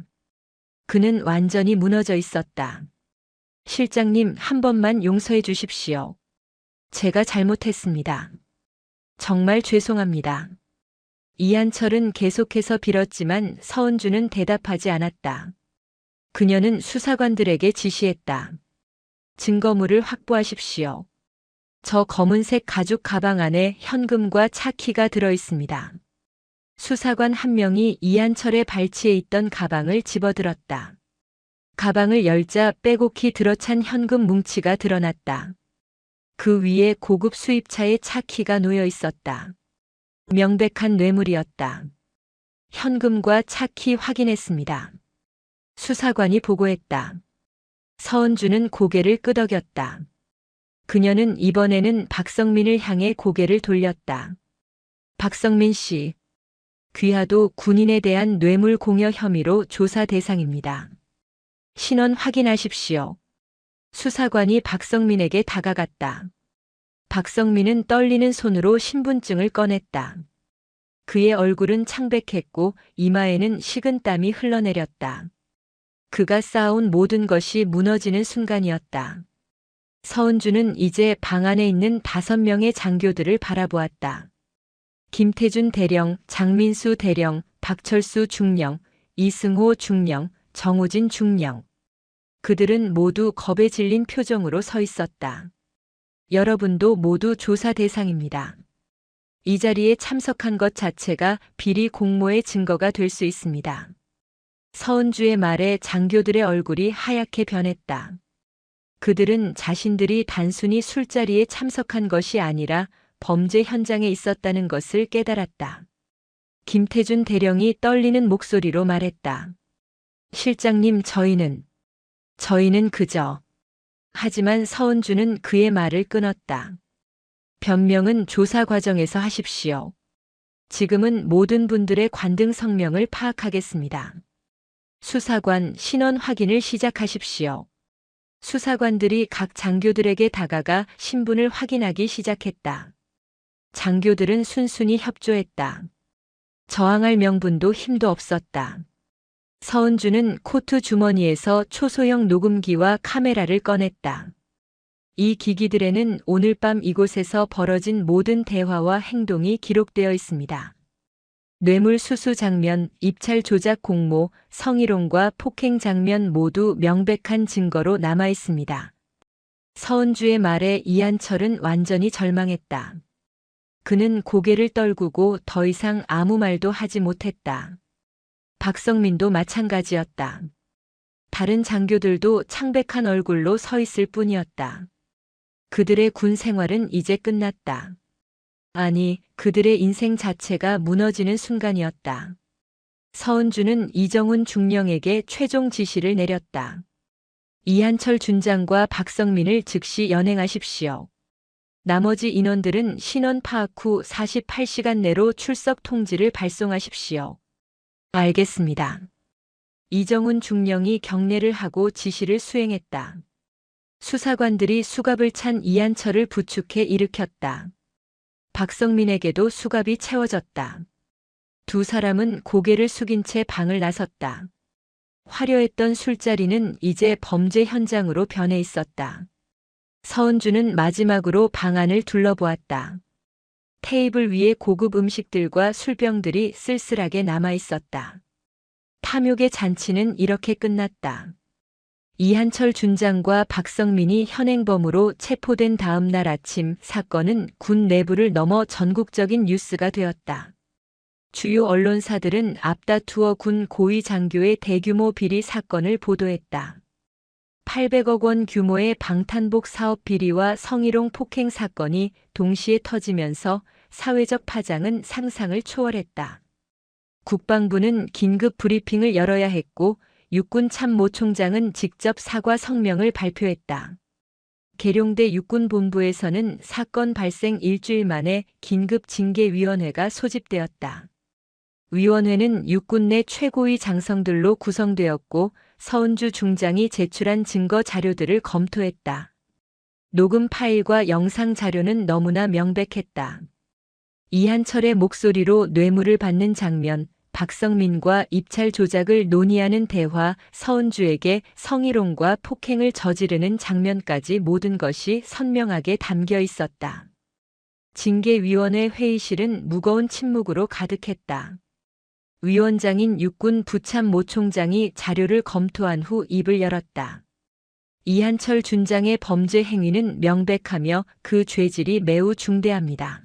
그는 완전히 무너져 있었다. 실장님, 한 번만 용서해 주십시오. 제가 잘못했습니다. 정말 죄송합니다. 이한철은 계속해서 빌었지만 서은주는 대답하지 않았다. 그녀는 수사관들에게 지시했다. 증거물을 확보하십시오. 저 검은색 가죽 가방 안에 현금과 차키가 들어 있습니다. 수사관 한 명이 이한철의 발치에 있던 가방을 집어들었다. 가방을 열자 빼곡히 들어찬 현금 뭉치가 드러났다. 그 위에 고급 수입차의 차키가 놓여 있었다. 명백한 뇌물이었다. 현금과 차키 확인했습니다. 수사관이 보고했다. 서은주는 고개를 끄덕였다. 그녀는 이번에는 박성민을 향해 고개를 돌렸다. 박성민 씨. 귀하도 군인에 대한 뇌물 공여 혐의로 조사 대상입니다. 신원 확인하십시오. 수사관이 박성민에게 다가갔다. 박성민은 떨리는 손으로 신분증을 꺼냈다. 그의 얼굴은 창백했고 이마에는 식은땀이 흘러내렸다. 그가 쌓아온 모든 것이 무너지는 순간이었다. 서은주는 이제 방 안에 있는 5명의 장교들을 바라보았다. 김태준 대령, 장민수 대령, 박철수 중령, 이승호 중령, 정우진 중령. 그들은 모두 겁에 질린 표정으로 서 있었다. 여러분도 모두 조사 대상입니다. 이 자리에 참석한 것 자체가 비리 공모의 증거가 될 수 있습니다. 서은주의 말에 장교들의 얼굴이 하얗게 변했다. 그들은 자신들이 단순히 술자리에 참석한 것이 아니라 범죄 현장에 있었다는 것을 깨달았다. 김태준 대령이 떨리는 목소리로 말했다. 실장님, 저희는 그저. 하지만 서은주는 그의 말을 끊었다. 변명은 조사 과정에서 하십시오. 지금은 모든 분들의 관등 성명을 파악하겠습니다. 수사관 신원 확인을 시작하십시오. 수사관들이 각 장교들에게 다가가 신분을 확인하기 시작했다. 장교들은 순순히 협조했다. 저항할 명분도 힘도 없었다. 서은주는 코트 주머니에서 초소형 녹음기와 카메라를 꺼냈다. 이 기기들에는 오늘 밤 이곳에서 벌어진 모든 대화와 행동이 기록되어 있습니다. 뇌물 수수 장면, 입찰 조작 공모, 성희롱과 폭행 장면 모두 명백한 증거로 남아 있습니다. 서은주의 말에 이한철은 완전히 절망했다. 그는 고개를 떨구고 더 이상 아무 말도 하지 못했다. 박성민도 마찬가지였다. 다른 장교들도 창백한 얼굴로 서 있을 뿐이었다. 그들의 군 생활은 이제 끝났다. 아니, 그들의 인생 자체가 무너지는 순간이었다. 서은주는 이정훈 중령에게 최종 지시를 내렸다. 이한철 준장과 박성민을 즉시 연행하십시오. 나머지 인원들은 신원 파악 후 48시간 내로 출석 통지를 발송하십시오. 알겠습니다. 이정훈 중령이 경례를 하고 지시를 수행했다. 수사관들이 수갑을 찬 이한철을 부축해 일으켰다. 박성민에게도 수갑이 채워졌다. 두 사람은 고개를 숙인 채 방을 나섰다. 화려했던 술자리는 이제 범죄 현장으로 변해 있었다. 서은주는 마지막으로 방 안을 둘러보았다. 테이블 위에 고급 음식들과 술병들이 쓸쓸하게 남아 있었다. 탐욕의 잔치는 이렇게 끝났다. 이한철 준장과 박성민이 현행범으로 체포된 다음 날 아침 사건은 군 내부를 넘어 전국적인 뉴스가 되었다. 주요 언론사들은 앞다투어 군 고위 장교의 대규모 비리 사건을 보도했다. 800억 원 규모의 방탄복 사업 비리와 성희롱 폭행 사건이 동시에 터지면서 사회적 파장은 상상을 초월했다. 국방부는 긴급 브리핑을 열어야 했고 육군 참모총장은 직접 사과 성명을 발표했다. 계룡대 육군본부에서는 사건 발생 일주일 만에 긴급 징계위원회가 소집되었다. 위원회는 육군 내 최고위 장성들로 구성되었고 서은주 중장이 제출한 증거 자료들을 검토했다. 녹음 파일과 영상 자료는 너무나 명백했다. 이한철의 목소리로 뇌물을 받는 장면, 박성민과 입찰 조작을 논의하는 대화, 서은주에게 성희롱과 폭행을 저지르는 장면까지 모든 것이 선명하게 담겨 있었다. 징계위원회 회의실은 무거운 침묵으로 가득했다. 위원장인 육군 부참모총장이 자료를 검토한 후 입을 열었다. 이한철 준장의 범죄 행위는 명백하며 그 죄질이 매우 중대합니다.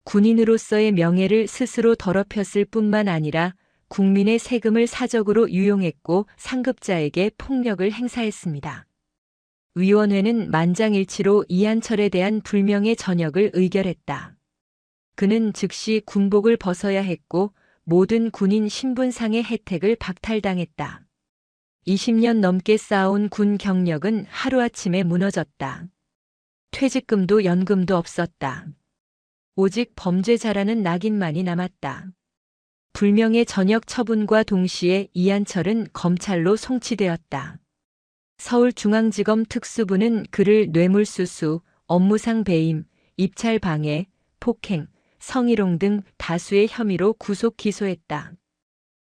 군인으로서의 명예를 스스로 더럽혔을 뿐만 아니라 국민의 세금을 사적으로 유용했고 상급자에게 폭력을 행사했습니다. 위원회는 만장일치로 이한철에 대한 불명예 전역을 의결했다. 그는 즉시 군복을 벗어야 했고 모든 군인 신분상의 혜택을 박탈당했다. 20년 넘게 쌓아온 군 경력은 하루아침에 무너졌다. 퇴직금도 연금도 없었다. 오직 범죄자라는 낙인만이 남았다. 불명예 전역 처분과 동시에 이한철은 검찰로 송치되었다. 서울중앙지검 특수부는 그를 뇌물수수, 업무상 배임, 입찰 방해, 폭행, 성희롱 등 다수의 혐의로 구속 기소했다.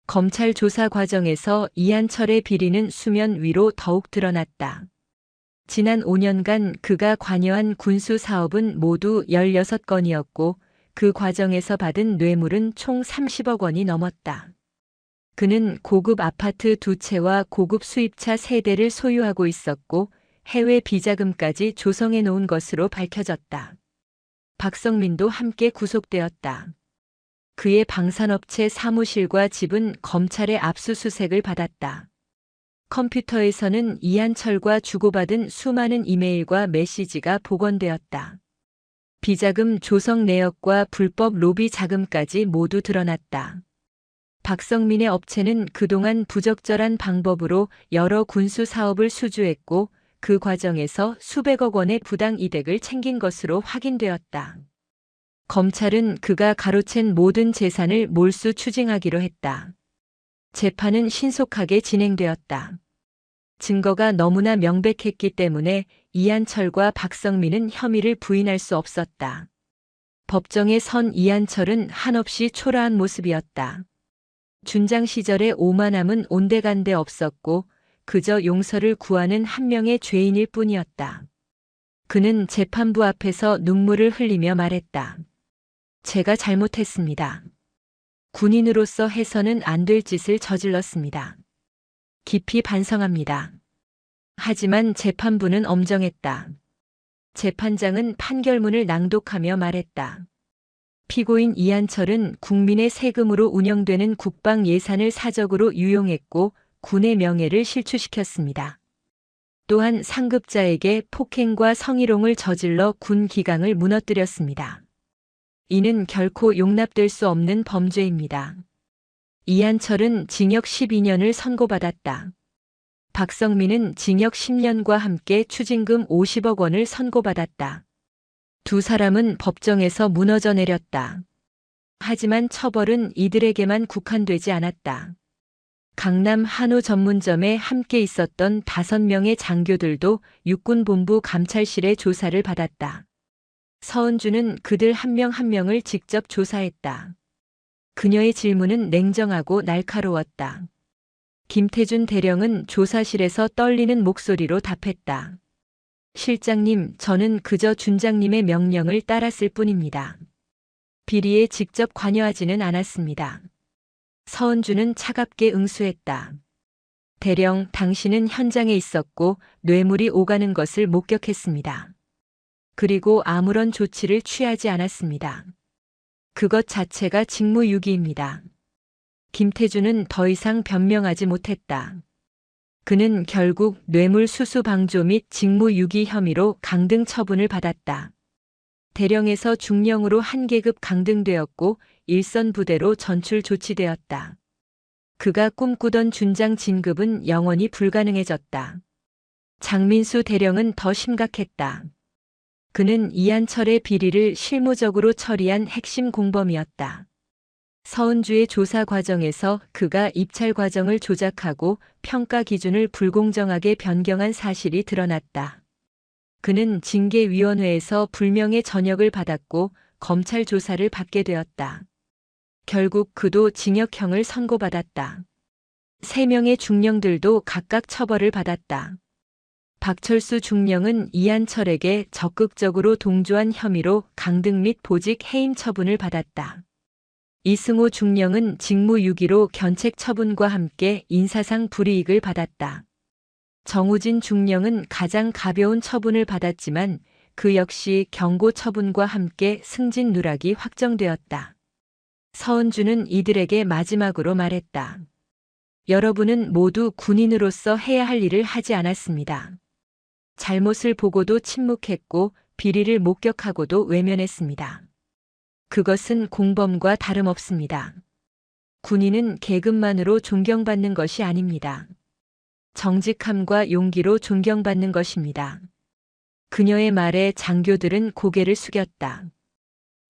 검찰 조사 과정에서 이한철의 비리는 수면 위로 더욱 드러났다. 지난 5년간 그가 관여한 군수 사업은 모두 16건이었고 그 과정에서 받은 뇌물은 총 30억 원이 넘었다. 그는 고급 아파트 2채와 고급 수입차 3대를 소유하고 있었고 해외 비자금까지 조성해 놓은 것으로 밝혀졌다. 박성민도 함께 구속되었다. 그의 방산업체 사무실과 집은 검찰의 압수수색을 받았다. 컴퓨터에서는 이한철과 주고받은 수많은 이메일과 메시지가 복원되었다. 비자금 조성 내역과 불법 로비 자금까지 모두 드러났다. 박성민의 업체는 그동안 부적절한 방법으로 여러 군수 사업을 수주했고 그 과정에서 수백억 원의 부당 이득을 챙긴 것으로 확인되었다. 검찰은 그가 가로챈 모든 재산을 몰수 추징하기로 했다. 재판은 신속하게 진행되었다. 증거가 너무나 명백했기 때문에 이한철과 박성민은 혐의를 부인할 수 없었다. 법정에 선 이한철은 한없이 초라한 모습이었다. 준장 시절에 오만함은 온데간데 없었고 그저 용서를 구하는 한 명의 죄인일 뿐이었다. 그는 재판부 앞에서 눈물을 흘리며 말했다. 제가 잘못했습니다. 군인으로서 해서는 안 될 짓을 저질렀습니다. 깊이 반성합니다. 하지만 재판부는 엄정했다. 재판장은 판결문을 낭독하며 말했다. 피고인 이한철은 국민의 세금으로 운영되는 국방 예산을 사적으로 유용했고 군의 명예를 실추시켰습니다. 또한 상급자에게 폭행과 성희롱을 저질러 군 기강을 무너뜨렸습니다. 이는 결코 용납될 수 없는 범죄입니다. 이한철은 징역 12년을 선고받았다. 박성민은 징역 10년과 함께 추징금 50억 원을 선고받았다. 두 사람은 법정에서 무너져 내렸다. 하지만 처벌은 이들에게만 국한되지 않았다. 강남 한우 전문점에 함께 있었던 5명의 장교들도 육군본부 감찰실의 조사를 받았다. 서은주는 그들 한 명 한 명을 직접 조사했다. 그녀의 질문은 냉정하고 날카로웠다. 김태준 대령은 조사실에서 떨리는 목소리로 답했다. 실장님, 저는 그저 준장님의 명령을 따랐을 뿐입니다. 비리에 직접 관여하지는 않았습니다. 서은주는 차갑게 응수했다. 대령 당신은 현장에 있었고 뇌물이 오가는 것을 목격했습니다. 그리고 아무런 조치를 취하지 않았습니다. 그것 자체가 직무유기입니다. 김태준은 더 이상 변명하지 못했다. 그는 결국 뇌물수수 방조 및 직무유기 혐의로 강등 처분을 받았다. 대령에서 중령으로 한 계급 강등되었고 일선 부대로 전출 조치되었다. 그가 꿈꾸던 준장 진급은 영원히 불가능해졌다. 장민수 대령은 더 심각했다. 그는 이한철의 비리를 실무적으로 처리한 핵심 공범이었다. 서은주의 조사 과정에서 그가 입찰 과정을 조작하고 평가 기준을 불공정하게 변경한 사실이 드러났다. 그는 징계위원회에서 불명예 전역을 받았고 검찰 조사를 받게 되었다. 결국 그도 징역형을 선고받았다. 3명의 중령들도 각각 처벌을 받았다. 박철수 중령은 이한철에게 적극적으로 동조한 혐의로 강등 및 보직 해임 처분을 받았다. 이승호 중령은 직무유기로 견책 처분과 함께 인사상 불이익을 받았다. 정우진 중령은 가장 가벼운 처분을 받았지만 그 역시 경고 처분과 함께 승진 누락이 확정되었다. 서은주는 이들에게 마지막으로 말했다. 여러분은 모두 군인으로서 해야 할 일을 하지 않았습니다. 잘못을 보고도 침묵했고 비리를 목격하고도 외면했습니다. 그것은 공범과 다름없습니다. 군인은 계급만으로 존경받는 것이 아닙니다. 정직함과 용기로 존경받는 것입니다. 그녀의 말에 장교들은 고개를 숙였다.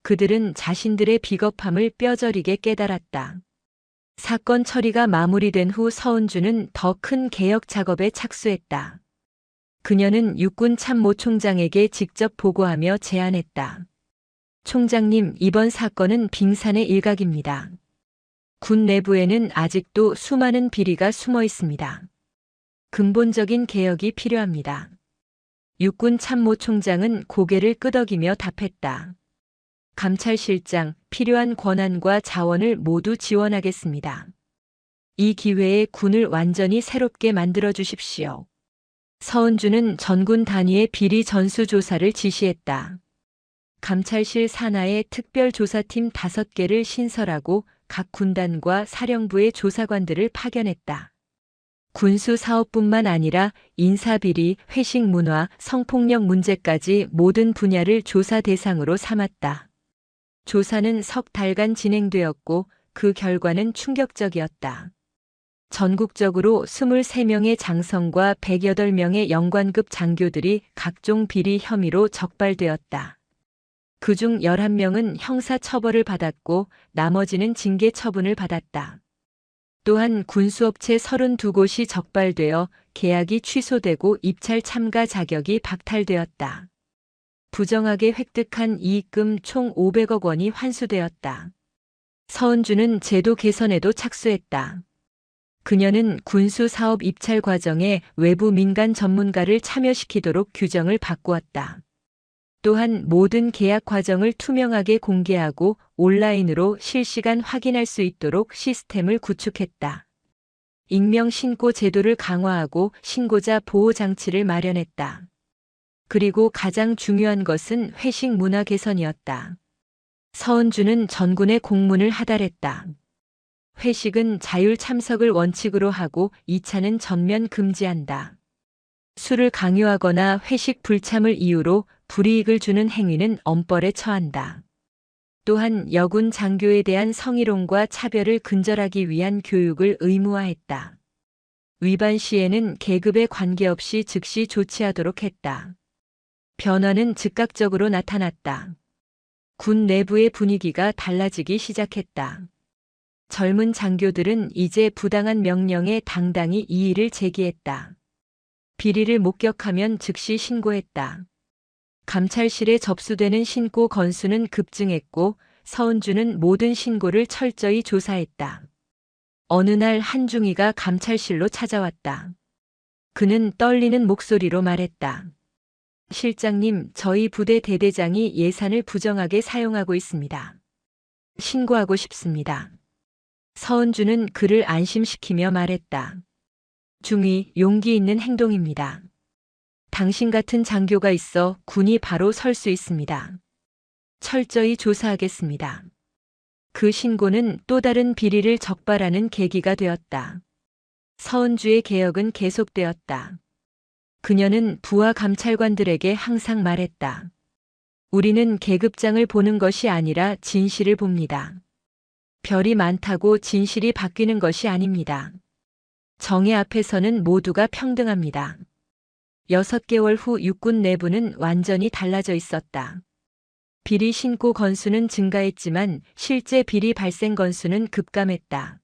그들은 자신들의 비겁함을 뼈저리게 깨달았다. 사건 처리가 마무리된 후 서은주는 더 큰 개혁 작업에 착수했다. 그녀는 육군 참모총장에게 직접 보고하며 제안했다. 총장님, 이번 사건은 빙산의 일각입니다. 군 내부에는 아직도 수많은 비리가 숨어 있습니다. 근본적인 개혁이 필요합니다. 육군 참모총장은 고개를 끄덕이며 답했다. 감찰실장, 필요한 권한과 자원을 모두 지원하겠습니다. 이 기회에 군을 완전히 새롭게 만들어 주십시오. 서은주는 전군 단위의 비리 전수조사를 지시했다. 감찰실 산하에 특별조사팀 5개를 신설하고 각 군단과 사령부의 조사관들을 파견했다. 군수 사업뿐만 아니라 인사비리, 회식 문화, 성폭력 문제까지 모든 분야를 조사 대상으로 삼았다. 조사는 석 달간 진행되었고 그 결과는 충격적이었다. 전국적으로 23명의 장성과 108명의 영관급 장교들이 각종 비리 혐의로 적발되었다. 그중 11명은 형사 처벌을 받았고 나머지는 징계 처분을 받았다. 또한 군수업체 32곳이 적발되어 계약이 취소되고 입찰 참가 자격이 박탈되었다. 부정하게 획득한 이익금 총 500억 원이 환수되었다. 서은주는 제도 개선에도 착수했다. 그녀는 군수 사업 입찰 과정에 외부 민간 전문가를 참여시키도록 규정을 바꾸었다. 또한 모든 계약 과정을 투명하게 공개하고 온라인으로 실시간 확인할 수 있도록 시스템을 구축했다. 익명 신고 제도를 강화하고 신고자 보호 장치를 마련했다. 그리고 가장 중요한 것은 회식 문화 개선이었다. 서은주는 전군의 공문을 하달했다. 회식은 자율 참석을 원칙으로 하고 2차는 전면 금지한다. 술을 강요하거나 회식 불참을 이유로 불이익을 주는 행위는 엄벌에 처한다. 또한 여군 장교에 대한 성희롱과 차별을 근절하기 위한 교육을 의무화했다. 위반 시에는 계급에 관계없이 즉시 조치하도록 했다. 변화는 즉각적으로 나타났다. 군 내부의 분위기가 달라지기 시작했다. 젊은 장교들은 이제 부당한 명령에 당당히 이의를 제기했다. 비리를 목격하면 즉시 신고했다. 감찰실에 접수되는 신고 건수는 급증했고 서은주는 모든 신고를 철저히 조사했다. 어느 날 한중이가 감찰실로 찾아왔다. 그는 떨리는 목소리로 말했다. 실장님, 저희 부대 대대장이 예산을 부정하게 사용하고 있습니다. 신고하고 싶습니다. 서은주는 그를 안심시키며 말했다. 중이 용기 있는 행동입니다. 당신 같은 장교가 있어 군이 바로 설 수 있습니다. 철저히 조사하겠습니다. 그 신고는 또 다른 비리를 적발하는 계기가 되었다. 서은주의 개혁은 계속되었다. 그녀는 부하 감찰관들에게 항상 말했다. 우리는 계급장을 보는 것이 아니라 진실을 봅니다. 별이 많다고 진실이 바뀌는 것이 아닙니다. 정의 앞에서는 모두가 평등합니다. 6개월 후 육군 내부는 완전히 달라져 있었다. 비리 신고 건수는 증가했지만 실제 비리 발생 건수는 급감했다.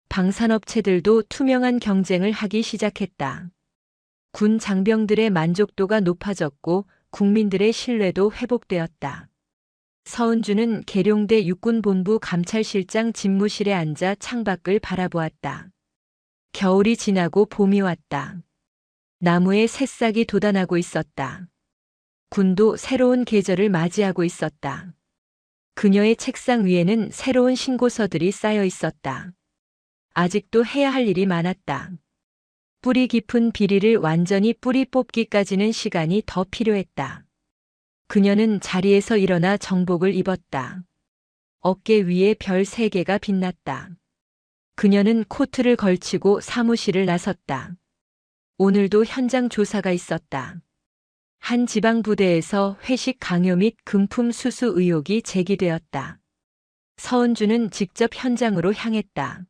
방산업체들도 투명한 경쟁을 하기 시작했다. 군 장병들의 만족도가 높아졌고 국민들의 신뢰도 회복되었다. 서은주는 계룡대 육군본부 감찰실장 집무실에 앉아 창밖을 바라보았다. 겨울이 지나고 봄이 왔다. 나무에 새싹이 돋아나고 있었다. 군도 새로운 계절을 맞이하고 있었다. 그녀의 책상 위에는 새로운 신고서들이 쌓여 있었다. 아직도 해야 할 일이 많았다. 뿌리 깊은 비리를 완전히 뿌리 뽑기까지는 시간이 더 필요했다. 그녀는 자리에서 일어나 정복을 입었다. 어깨 위에 별 3개가 빛났다. 그녀는 코트를 걸치고 사무실을 나섰다. 오늘도 현장 조사가 있었다. 한 지방 부대에서 회식 강요 및 금품 수수 의혹이 제기되었다. 서은주는 직접 현장으로 향했다.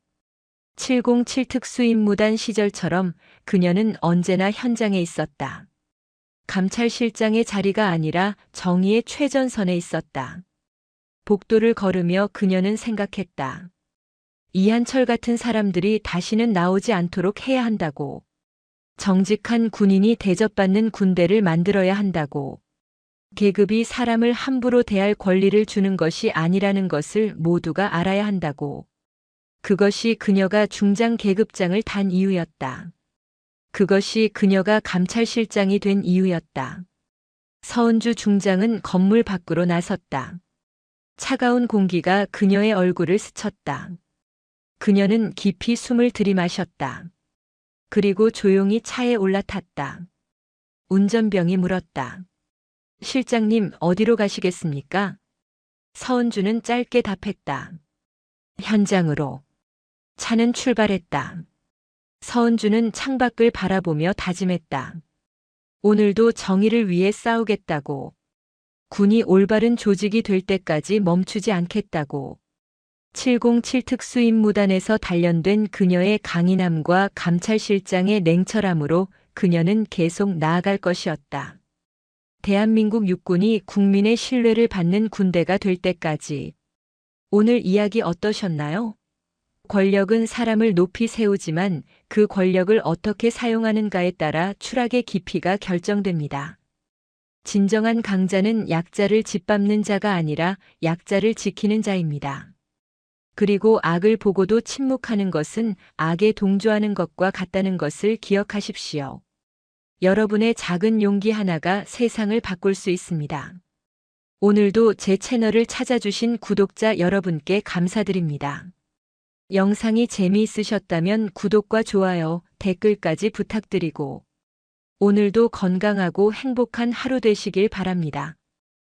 707 특수임무단 시절처럼 그녀는 언제나 현장에 있었다. 감찰실장의 자리가 아니라 정의의 최전선에 있었다. 복도를 걸으며 그녀는 생각했다. 이한철 같은 사람들이 다시는 나오지 않도록 해야 한다고. 정직한 군인이 대접받는 군대를 만들어야 한다고. 계급이 사람을 함부로 대할 권리를 주는 것이 아니라는 것을 모두가 알아야 한다고. 그것이 그녀가 중장 계급장을 단 이유였다. 그것이 그녀가 감찰실장이 된 이유였다. 서은주 중장은 건물 밖으로 나섰다. 차가운 공기가 그녀의 얼굴을 스쳤다. 그녀는 깊이 숨을 들이마셨다. 그리고 조용히 차에 올라탔다. 운전병이 물었다. 실장님, 어디로 가시겠습니까? 서은주는 짧게 답했다. 현장으로. 차는 출발했다. 서은주는 창밖을 바라보며 다짐했다. 오늘도 정의를 위해 싸우겠다고. 군이 올바른 조직이 될 때까지 멈추지 않겠다고. 707 특수임무단에서 단련된 그녀의 강인함과 감찰실장의 냉철함으로 그녀는 계속 나아갈 것이었다. 대한민국 육군이 국민의 신뢰를 받는 군대가 될 때까지. 오늘 이야기 어떠셨나요? 권력은 사람을 높이 세우지만 그 권력을 어떻게 사용하는가에 따라 추락의 깊이가 결정됩니다. 진정한 강자는 약자를 짓밟는 자가 아니라 약자를 지키는 자입니다. 그리고 악을 보고도 침묵하는 것은 악에 동조하는 것과 같다는 것을 기억하십시오. 여러분의 작은 용기 하나가 세상을 바꿀 수 있습니다. 오늘도 제 채널을 찾아주신 구독자 여러분께 감사드립니다. 영상이 재미있으셨다면 구독과 좋아요, 댓글까지 부탁드리고 오늘도 건강하고 행복한 하루 되시길 바랍니다.